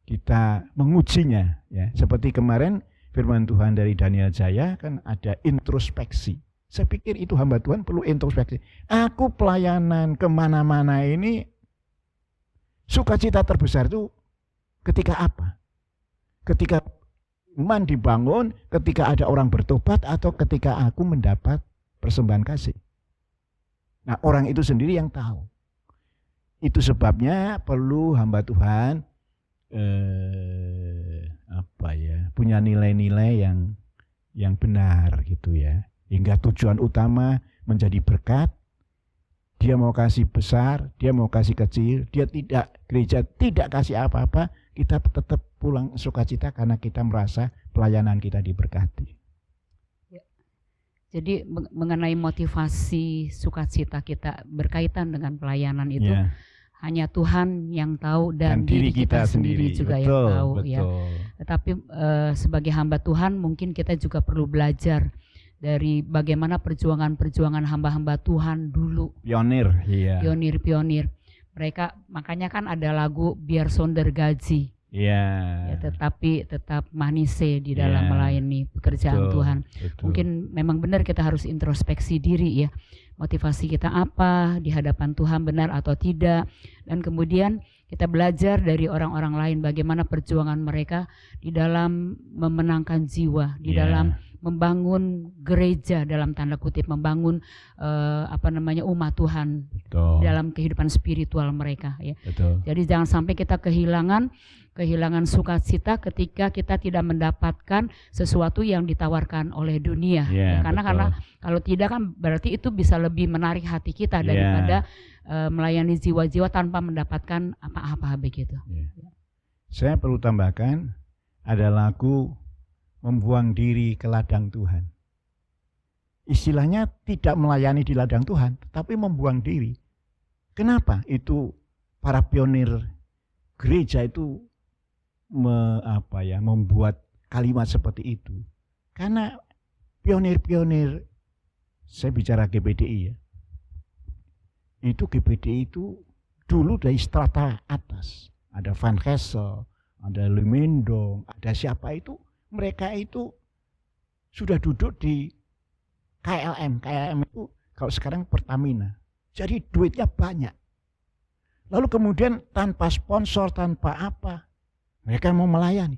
Kita mengujinya ya. Seperti kemarin firman Tuhan dari Daniel Jaya kan ada introspeksi. Saya pikir itu hamba Tuhan perlu introspeksi. Aku pelayanan kemana-mana ini sukacita terbesar itu ketika apa? Ketika iman dibangun, ketika ada orang bertobat, atau ketika aku mendapat persembahan kasih. Nah, orang itu sendiri yang tahu. Itu sebabnya perlu hamba Tuhan punya nilai-nilai yang benar gitu ya. Hingga tujuan utama menjadi berkat. Dia mau kasih besar, dia mau kasih kecil, gereja tidak kasih apa-apa, kita tetap pulang sukacita karena kita merasa pelayanan kita diberkati. Ya. Jadi mengenai motivasi sukacita kita berkaitan dengan pelayanan itu hanya Tuhan yang tahu dan diri kita sendiri juga yang tahu. Betul. Ya. Tetapi sebagai hamba Tuhan mungkin kita juga perlu belajar dari bagaimana perjuangan hamba-hamba Tuhan dulu. Pionir. Mereka makanya kan ada lagu biar sonder gaji. Ya, tetapi tetap manise di dalam melayani pekerjaan Tuhan. Mungkin memang benar kita harus introspeksi diri ya. Motivasi kita apa di hadapan Tuhan, benar atau tidak. Dan kemudian kita belajar dari orang-orang lain bagaimana perjuangan mereka di dalam memenangkan jiwa, di dalam membangun gereja dalam tanda kutip, membangun umat Tuhan Betul. dalam kehidupan spiritual mereka ya. Betul. Jadi jangan sampai kita kehilangan sukacita ketika kita tidak mendapatkan sesuatu yang ditawarkan oleh dunia. Yeah, ya, karena kalau tidak kan berarti itu bisa lebih menarik hati kita daripada melayani jiwa-jiwa tanpa mendapatkan apa-apa begitu. Yeah. Saya perlu tambahkan ada lagu membuang diri ke ladang Tuhan. Istilahnya tidak melayani di ladang Tuhan, tapi membuang diri. Kenapa? Itu para pionir gereja itu membuat kalimat seperti itu. Karena pionir-pionir, saya bicara GPDI ya, itu GPDI itu dulu dari strata atas. Ada Van Hessel, ada Lemendong, ada siapa itu, mereka itu sudah duduk di KLM. KLM itu kalau sekarang Pertamina. Jadi duitnya banyak. Lalu kemudian tanpa sponsor, tanpa apa, mereka mau melayani.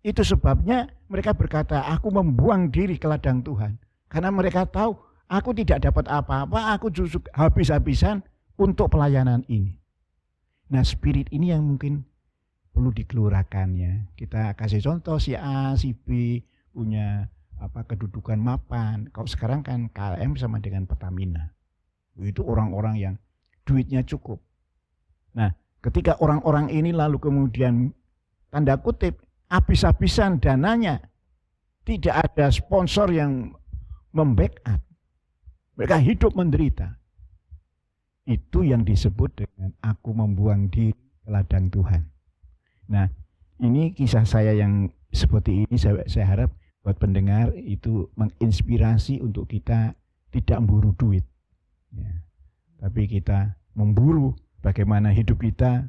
Itu sebabnya mereka berkata, aku membuang diri ke ladang Tuhan. Karena mereka tahu, aku tidak dapat apa-apa, aku justru habis-habisan untuk pelayanan ini. Nah, spirit ini yang mungkin perlu dikelurakan ya. Kita kasih contoh si A, si B punya kedudukan mapan. Kalau sekarang kan KLM sama dengan Pertamina. Itu orang-orang yang duitnya cukup. Nah, ketika orang-orang ini lalu kemudian tanda kutip habis-habisan dananya, tidak ada sponsor yang membackup. Mereka hidup menderita. Itu yang disebut dengan aku membuang diri ke ladang Tuhan. Nah, ini kisah saya yang seperti ini saya harap buat pendengar itu menginspirasi untuk kita tidak memburu duit. Ya. Tapi kita memburu bagaimana hidup kita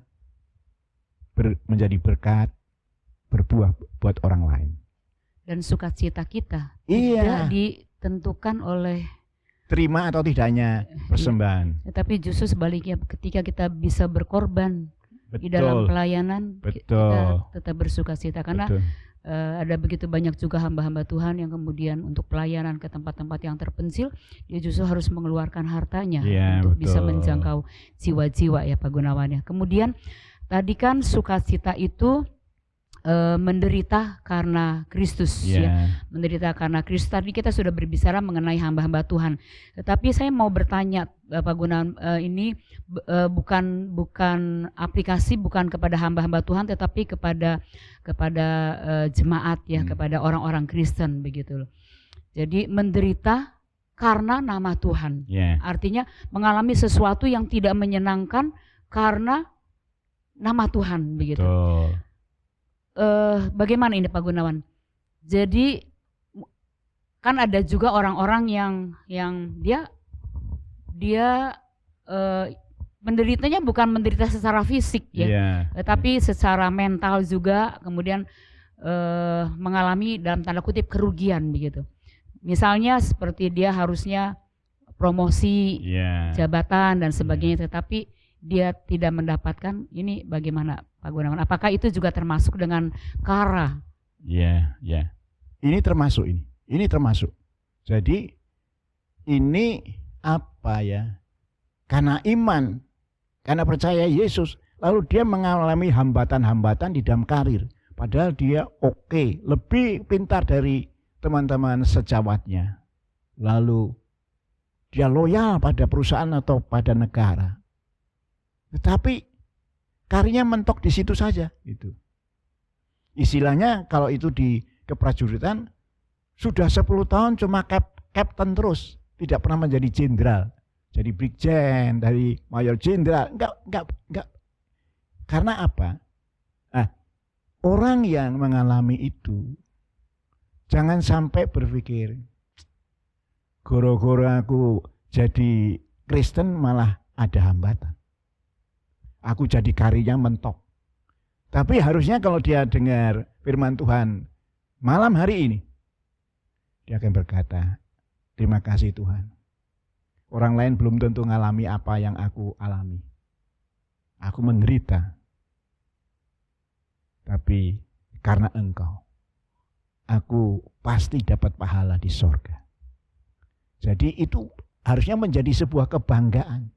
menjadi berkat, berbuah buat orang lain. Dan sukacita kita tidak ditentukan oleh terima atau tidaknya persembahan. Tapi justru sebaliknya ketika kita bisa berkorban di dalam pelayanan, kita tetap bersukacita. Karena ada begitu banyak juga hamba-hamba Tuhan yang kemudian untuk pelayanan ke tempat-tempat yang terpencil, dia justru harus mengeluarkan hartanya untuk bisa menjangkau jiwa-jiwa ya Pak Gunawan ya. Kemudian tadi kan sukacita itu menderita karena Kristus ya. Menderita karena Kristus. Tadi kita sudah berbicara mengenai hamba-hamba Tuhan. Tetapi saya mau bertanya Pak Gunawan, ini bukan aplikasi bukan kepada hamba-hamba Tuhan tetapi kepada jemaat ya, kepada orang-orang Kristen begitu loh. Jadi menderita karena nama Tuhan. Artinya mengalami sesuatu yang tidak menyenangkan karena nama Tuhan begitu. Bagaimana ini Pak Gunawan? Jadi kan ada juga orang-orang yang dia menderitanya bukan menderita secara fisik ya, tetapi secara mental juga, kemudian mengalami dalam tanda kutip kerugian begitu. Misalnya seperti dia harusnya promosi jabatan dan sebagainya, tetapi dia tidak mendapatkan. Ini bagaimana Pak Gunawan? Apakah itu juga termasuk dengan kara? Ini termasuk ini. Ini termasuk. Jadi ini apa ya? Karena iman, karena percaya Yesus, lalu dia mengalami hambatan-hambatan di dalam karir. Padahal dia lebih pintar dari teman-teman sejawatnya. Lalu dia loyal pada perusahaan atau pada negara. Tetapi karirnya mentok di situ saja. Gitu. Istilahnya kalau itu di keprajuritan, sudah 10 tahun cuma kapten terus. Tidak pernah menjadi jenderal. Jadi brigjen, dari mayor jenderal. Enggak. Karena apa? Nah, orang yang mengalami itu, jangan sampai berpikir, goro-goro aku jadi Kristen malah ada hambatan. Aku jadi karirnya mentok. Tapi harusnya kalau dia dengar firman Tuhan malam hari ini, dia akan berkata, terima kasih Tuhan. Orang lain belum tentu mengalami apa yang aku alami. Aku menderita. Tapi karena Engkau, aku pasti dapat pahala di sorga. Jadi itu harusnya menjadi sebuah kebanggaan.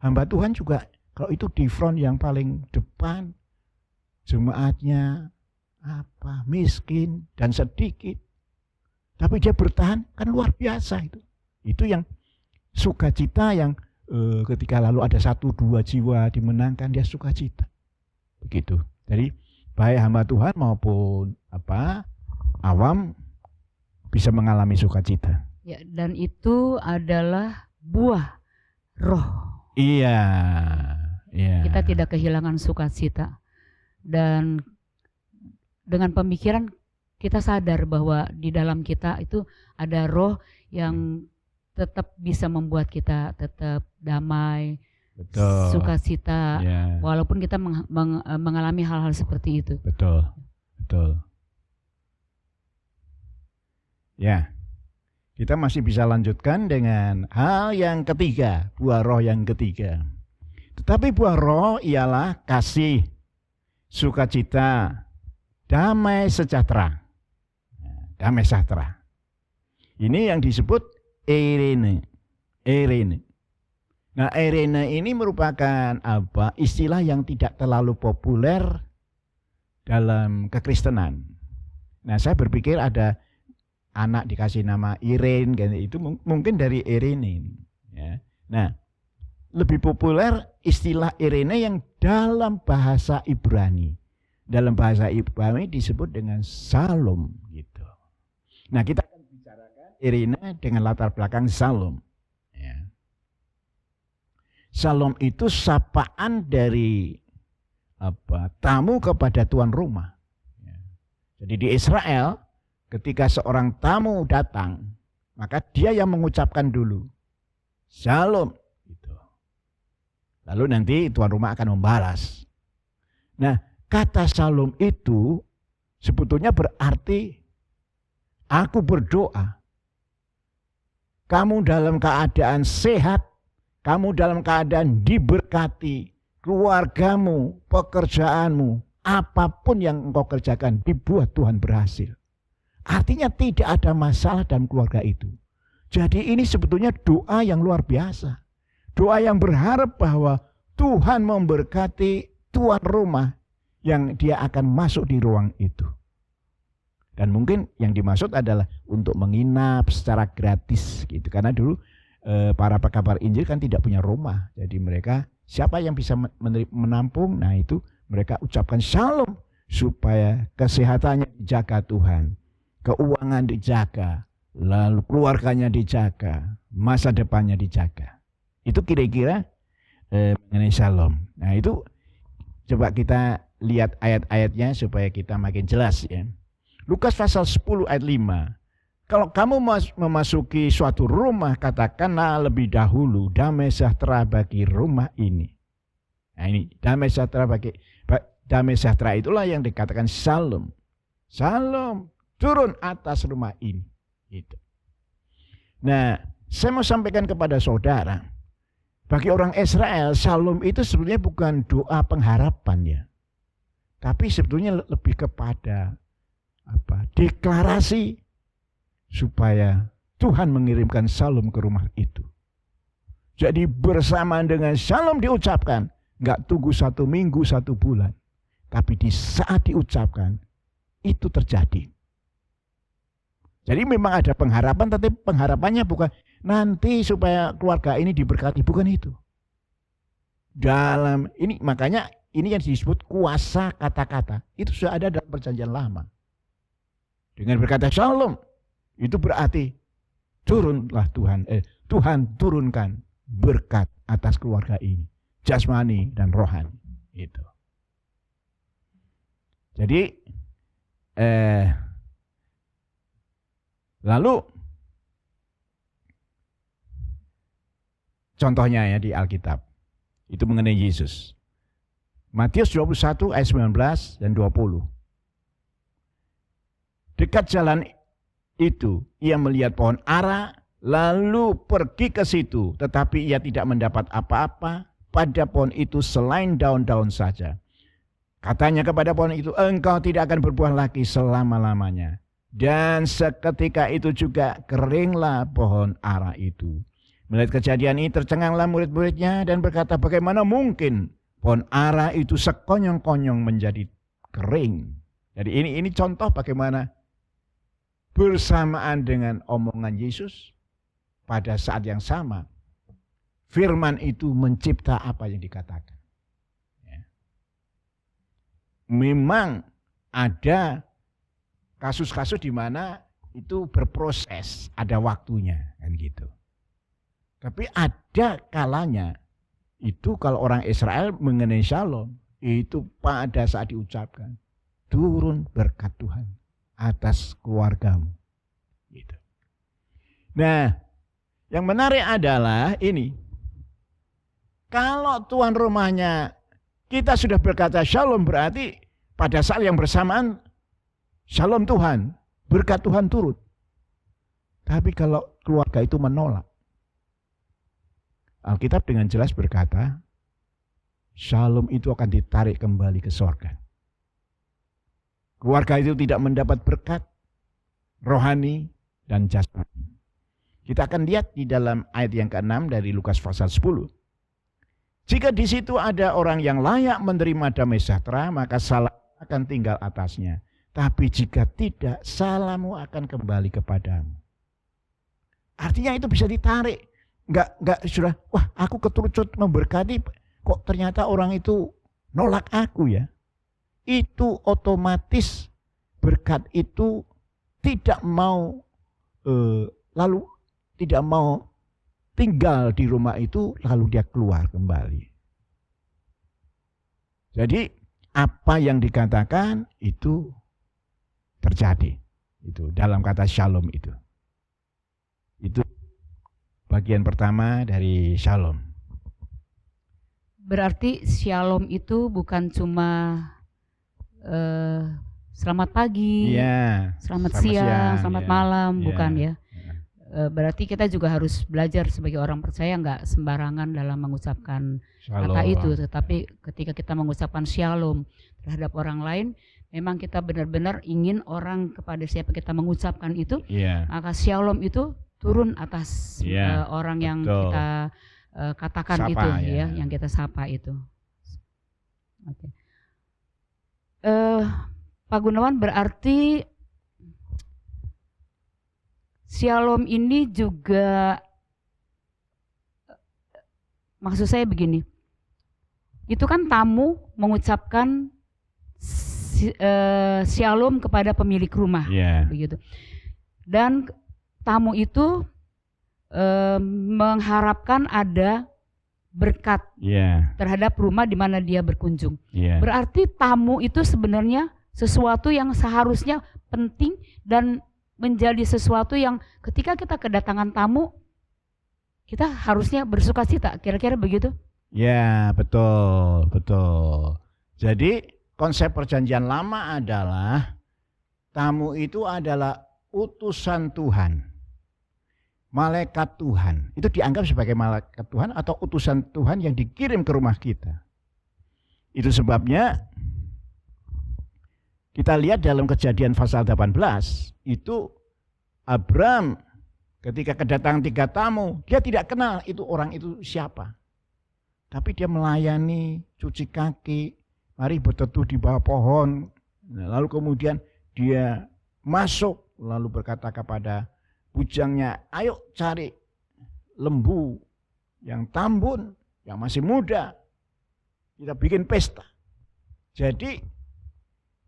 Hamba Tuhan juga kalau itu di front yang paling depan, jemaatnya miskin dan sedikit, tapi dia bertahan, kan luar biasa itu. Itu yang sukacita yang ketika lalu ada 1-2 jiwa dimenangkan, dia sukacita. Begitu. Jadi baik hamba Tuhan maupun awam bisa mengalami sukacita. Ya, dan itu adalah buah roh. Iya. Kita tidak kehilangan sukacita. Dan dengan pemikiran kita sadar bahwa di dalam kita itu ada roh yang tetap bisa membuat kita tetap damai, betul, sukacita, walaupun kita mengalami hal-hal seperti itu. Betul. Ya, kita masih bisa lanjutkan dengan hal yang ketiga, buah roh yang ketiga. Tetapi buah roh ialah kasih, sukacita, damai sejahtera. Damai sejahtera. Ini yang disebut eirene. Nah, eirene ini merupakan istilah yang tidak terlalu populer dalam kekristenan. Nah, saya berpikir ada anak dikasih nama Irene, itu mungkin dari Irene. Ya. Nah, lebih populer istilah Irene yang dalam bahasa Ibrani. Dalam bahasa Ibrani disebut dengan Shalom gitu. Nah, kita akan bicarakan Irene dengan latar belakang Shalom. Ya. Shalom itu sapaan dari tamu kepada tuan rumah. Ya. Jadi di Israel ketika seorang tamu datang, maka dia yang mengucapkan dulu Shalom. Lalu nanti tuan rumah akan membalas. Nah, kata Shalom itu sebetulnya berarti aku berdoa. Kamu dalam keadaan sehat, kamu dalam keadaan diberkati, keluargamu, pekerjaanmu, apapun yang engkau kerjakan dibuat Tuhan berhasil. Artinya tidak ada masalah dalam keluarga itu. Jadi ini sebetulnya doa yang luar biasa. Doa yang berharap bahwa Tuhan memberkati tuan rumah yang dia akan masuk di ruang itu. Dan mungkin yang dimaksud adalah untuk menginap secara gratis gitu. Karena dulu para pekabar Injil kan tidak punya rumah. Jadi mereka siapa yang bisa menampung, nah itu mereka ucapkan Shalom supaya kesehatannya dijaga Tuhan, keuangan dijaga, lalu keluarganya dijaga, masa depannya dijaga. Itu kira-kira mengenai Shalom. Nah itu coba kita lihat ayat-ayatnya supaya kita makin jelas ya. Lukas pasal 10 ayat 5. Kalau kamu memasuki suatu rumah, katakanlah lebih dahulu damai sejahtera bagi rumah ini. Nah ini damai sejahtera itulah yang dikatakan Shalom. Shalom turun atas rumah ini. Gitu. Nah saya mau sampaikan kepada saudara. Bagi orang Israel, Shalom itu sebetulnya bukan doa pengharapan ya. Tapi sebetulnya lebih kepada deklarasi supaya Tuhan mengirimkan Shalom ke rumah itu. Jadi bersamaan dengan Shalom diucapkan, nggak tunggu 1 minggu, 1 bulan. Tapi di saat diucapkan, itu terjadi. Jadi memang ada pengharapan, tapi pengharapannya bukan nanti supaya keluarga ini diberkati, bukan itu. Dalam ini makanya ini yang disebut kuasa kata-kata. Itu sudah ada dalam perjanjian lama. Dengan berkata Shalom, itu berarti turunlah Tuhan turunkan berkat atas keluarga ini, jasmani dan rohani. Itu. Jadi lalu contohnya ya di Alkitab itu mengenai Yesus. Matius 21 ayat 19 dan 20. Dekat jalan itu ia melihat pohon ara lalu pergi ke situ, tetapi ia tidak mendapat apa-apa pada pohon itu selain daun-daun saja. Katanya kepada pohon itu, engkau tidak akan berbuah lagi selama-lamanya. Dan seketika itu juga keringlah pohon ara itu. Melihat kejadian ini tercenganglah murid-muridnya dan berkata, bagaimana mungkin pohon ara itu sekonyong-konyong menjadi kering. Jadi ini contoh bagaimana bersamaan dengan omongan Yesus pada saat yang sama. Firman itu mencipta apa yang dikatakan. Memang ada kasus-kasus di mana itu berproses, ada waktunya kan gitu. Tapi ada kalanya itu kalau orang Israel mengenai shalom itu pada saat diucapkan turun berkat Tuhan atas keluargamu. Gitu. Nah, yang menarik adalah ini. Kalau tuan rumahnya kita sudah berkata shalom berarti pada saat yang bersamaan shalom Tuhan, berkat Tuhan turun. Tapi kalau keluarga itu menolak, Alkitab dengan jelas berkata, shalom itu akan ditarik kembali ke sorga. Keluarga itu tidak mendapat berkat rohani dan jasmani. Kita akan lihat di dalam ayat yang ke-6 dari Lukas pasal 10. Jika di situ ada orang yang layak menerima damai sejahtera, maka salam akan tinggal atasnya. Tapi jika tidak, salammu akan kembali kepadamu. Artinya itu bisa ditarik. Enggak sudah, wah aku keterucut memberkati, kok ternyata orang itu nolak aku ya. Itu otomatis berkat itu tidak mau lalu tidak mau tinggal di rumah itu lalu dia keluar kembali. Jadi apa yang dikatakan itu terjadi. Itu dalam kata shalom itu. Itu bagian pertama dari shalom. Berarti shalom itu bukan cuma selamat pagi, ya, selamat siang, selamat malam, ya, bukan ya. Berarti kita juga harus belajar sebagai orang percaya nggak sembarangan dalam mengucapkan shalom. kata itu. Tetapi ketika kita mengucapkan shalom terhadap orang lain, memang kita benar-benar ingin orang kepada siapa kita mengucapkan itu, maka shalom itu turun atas orang yang kita katakan sapa, itu, yang kita sapa itu. Okay. Pak Gunawan, berarti shalom ini juga, maksud saya begini, itu kan tamu mengucapkan shalom kepada pemilik rumah, begitu. Dan tamu itu mengharapkan ada berkat terhadap rumah di mana dia berkunjung. Berarti tamu itu sebenarnya sesuatu yang seharusnya penting dan menjadi sesuatu yang ketika kita kedatangan tamu, kita harusnya bersukacita, kira-kira begitu? Ya, betul, betul. Jadi konsep perjanjian lama adalah tamu itu adalah utusan Tuhan, malaikat Tuhan. Itu dianggap sebagai malaikat Tuhan atau utusan Tuhan yang dikirim ke rumah kita. Itu sebabnya kita lihat dalam Kejadian pasal 18, itu Abram ketika kedatangan 3 tamu, dia tidak kenal itu orang itu siapa. Tapi dia melayani, cuci kaki, mari berteduh di bawah pohon. Lalu kemudian dia masuk, lalu berkata kepada bujangnya, ayo cari lembu yang tambun, yang masih muda. Kita bikin pesta. Jadi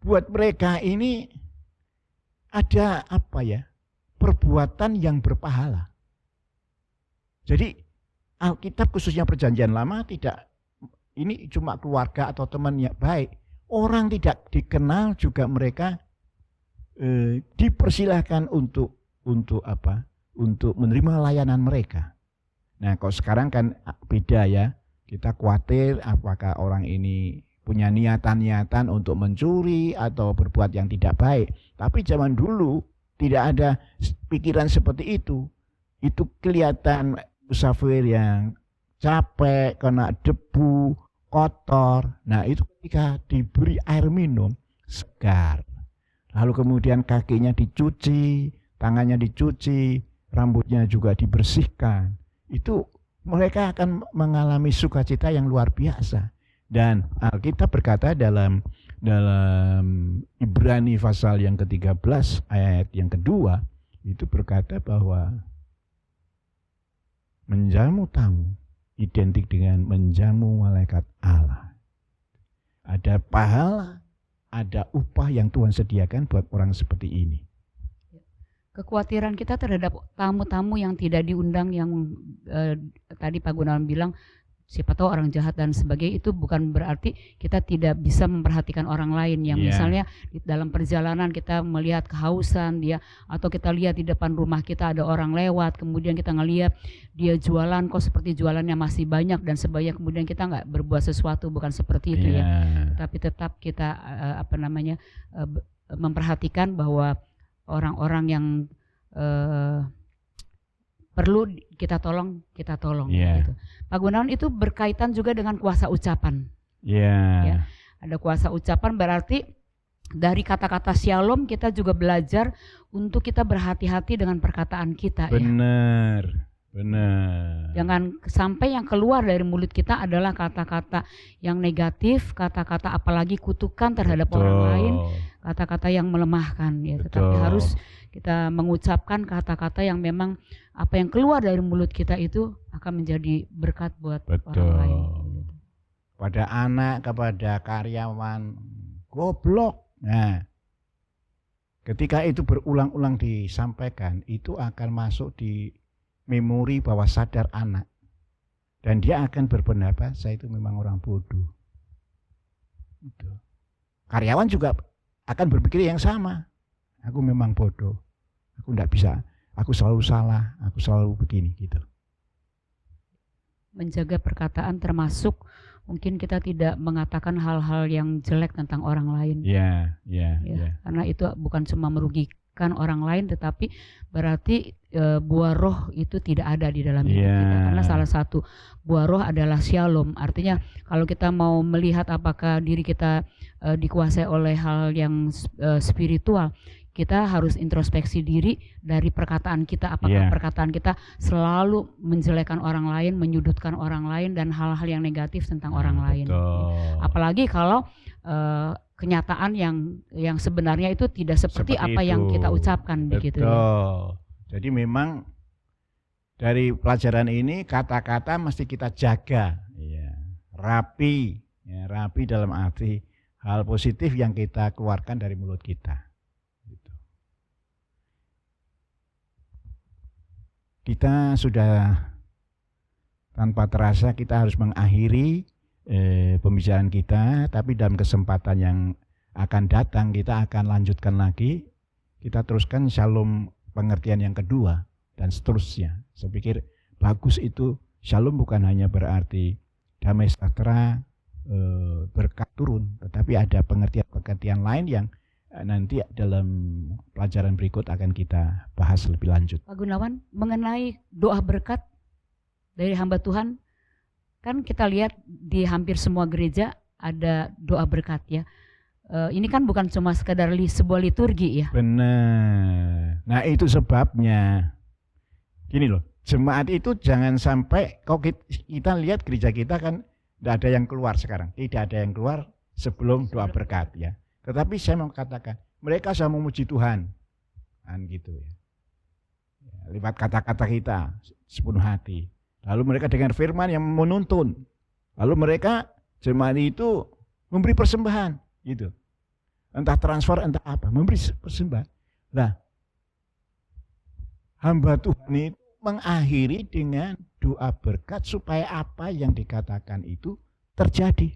buat mereka ini ada perbuatan yang berpahala. Jadi Alkitab khususnya perjanjian lama tidak, ini cuma keluarga atau teman yang baik. Orang tidak dikenal juga mereka dipersilahkan untuk menerima layanan mereka. Nah, kalau sekarang kan beda ya. Kita khawatir apakah orang ini punya niatan-niatan untuk mencuri atau berbuat yang tidak baik. Tapi zaman dulu tidak ada pikiran seperti itu. Itu kelihatan musafir yang capek, kena debu, kotor. Nah itu ketika diberi air minum segar. Lalu kemudian kakinya dicuci, tangannya dicuci, rambutnya juga dibersihkan. Itu mereka akan mengalami sukacita yang luar biasa. Dan Alkitab berkata dalam Ibrani pasal yang ke-13 ayat yang kedua, itu berkata bahwa menjamu tamu identik dengan menjamu malaikat Allah. Ada pahala, ada upah yang Tuhan sediakan buat orang seperti ini. Kekhawatiran kita terhadap tamu-tamu yang tidak diundang, yang tadi Pak Gunawan bilang siapa tahu orang jahat dan sebagainya, itu bukan berarti kita tidak bisa memperhatikan orang lain yang misalnya di dalam perjalanan kita melihat kehausan dia, atau kita lihat di depan rumah kita ada orang lewat, kemudian kita ngelihat dia jualan kok seperti jualannya masih banyak dan sebagainya, kemudian kita nggak berbuat sesuatu, bukan seperti itu ya, tapi tetap kita memperhatikan bahwa orang-orang yang perlu kita tolong gitu. Pak Gunawan, itu berkaitan juga dengan kuasa ucapan. Ya, ada kuasa ucapan, berarti dari kata-kata shalom kita juga belajar untuk kita berhati-hati dengan perkataan kita. Benar. Jangan sampai yang keluar dari mulut kita adalah kata-kata yang negatif, kata-kata apalagi kutukan terhadap orang lain, kata-kata yang melemahkan ya. Tetapi harus kita mengucapkan kata-kata yang memang apa yang keluar dari mulut kita itu akan menjadi berkat buat orang lain. Pada anak, kepada karyawan, goblok. Nah, ketika itu berulang-ulang disampaikan, itu akan masuk di memori bawah sadar anak, dan dia akan berpendapat saya itu memang orang bodoh. Karyawan juga akan berpikir yang sama, aku memang bodoh, aku tidak bisa, aku selalu salah, aku selalu begini gitu. Menjaga perkataan termasuk mungkin kita tidak mengatakan hal-hal yang jelek tentang orang lain. Karena itu bukan cuma merugikan orang lain, tetapi berarti buah roh itu tidak ada di dalam hidup kita. Karena salah satu buah roh adalah shalom. Artinya kalau kita mau melihat apakah diri kita dikuasai oleh hal yang spiritual, kita harus introspeksi diri dari perkataan kita. Apakah perkataan kita selalu menjelekkan orang lain, menyudutkan orang lain, dan hal-hal yang negatif tentang orang lain. Apalagi kalau kenyataan yang sebenarnya itu tidak seperti apa yang kita ucapkan. Begitu ya. Jadi memang dari pelajaran ini kata-kata mesti kita jaga, rapi, rapi dalam arti hal positif yang kita keluarkan dari mulut kita. Kita sudah tanpa terasa kita harus mengakhiri pembicaraan kita, tapi dalam kesempatan yang akan datang kita akan lanjutkan lagi. Kita teruskan shalom pengertian yang kedua dan seterusnya. Saya pikir bagus itu. Shalom bukan hanya berarti damai sejahtera, berkat turun, tetapi ada pengertian-pengertian lain yang nanti dalam pelajaran berikut akan kita bahas lebih lanjut. Pak Gunawan, mengenai doa berkat dari hamba Tuhan, kan kita lihat di hampir semua gereja ada doa berkat ya. Ini kan bukan cuma sekedar sebuah liturgi ya. Benar. Nah itu sebabnya. Gini loh, jemaat itu jangan sampai, kalau kita lihat gereja kita kan tidak ada yang keluar sekarang. Tidak ada yang keluar sebelum doa berkat ya. Tetapi saya mau katakan, mereka sudah memuji Tuhan, kan gitu ya. Lewat kata-kata kita sepenuh hati. Lalu mereka dengan firman yang menuntun. Lalu mereka jemaat itu memberi persembahan, gitu. Entah transfer, entah apa, memberi persembahan. Nah, hamba Tuhan itu mengakhiri dengan doa berkat supaya apa yang dikatakan itu terjadi.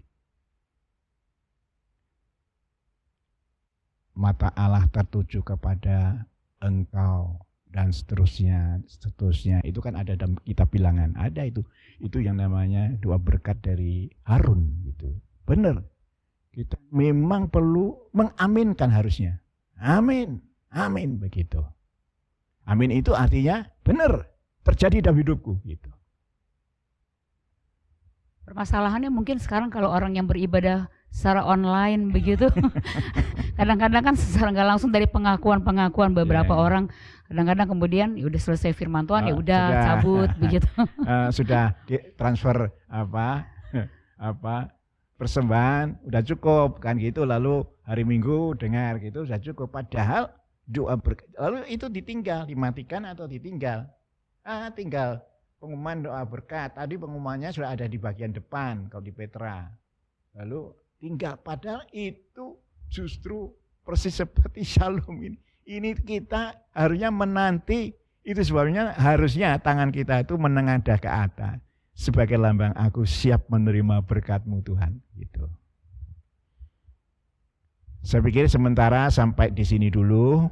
Mata Allah tertuju kepada engkau dan seterusnya. Itu kan ada dalam kitab Bilangan, ada itu yang namanya doa berkat dari Harun gitu. Benar, kita memang perlu mengaminkan harusnya. Amin, amin begitu. Amin itu artinya benar terjadi dalam hidupku gitu. Permasalahannya mungkin sekarang kalau orang yang beribadah secara online begitu, kadang-kadang kan secara nggak langsung dari pengakuan beberapa orang, kadang-kadang kemudian ya udah selesai firman Tuhan ya udah cabut begitu. Sudah transfer persembahan udah cukup kan gitu, lalu hari Minggu dengar gitu sudah cukup, padahal doa berkat lalu itu ditinggal, dimatikan atau ditinggal. Tinggal pengumuman doa berkat. Tadi pengumumannya sudah ada di bagian depan kalau di Petra. Lalu tinggal, padahal itu justru persis seperti Shalom ini. Ini kita harusnya menanti, itu sebabnya harusnya tangan kita itu menengadah ke atas sebagai lambang aku siap menerima berkat-Mu Tuhan gitu. Saya pikir sementara sampai di sini dulu,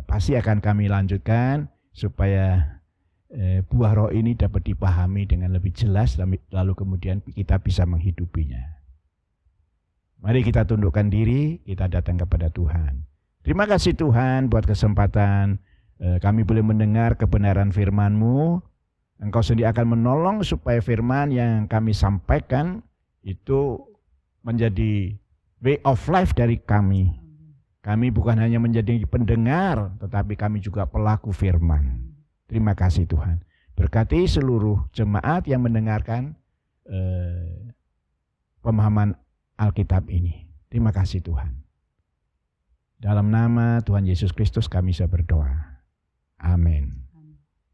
pasti akan kami lanjutkan supaya buah roh ini dapat dipahami dengan lebih jelas, lalu kemudian kita bisa menghidupinya. Mari kita tundukkan diri, kita datang kepada Tuhan. Terima kasih Tuhan buat kesempatan kami boleh mendengar kebenaran firman-Mu. Engkau sendiri akan menolong supaya firman yang kami sampaikan itu menjadi way of life dari kami. Kami bukan hanya menjadi pendengar, tetapi kami juga pelaku firman. Terima kasih Tuhan. Berkati seluruh jemaat yang mendengarkan pemahaman Alkitab ini. Terima kasih Tuhan. Dalam nama Tuhan Yesus Kristus kami bisa berdoa. Amin.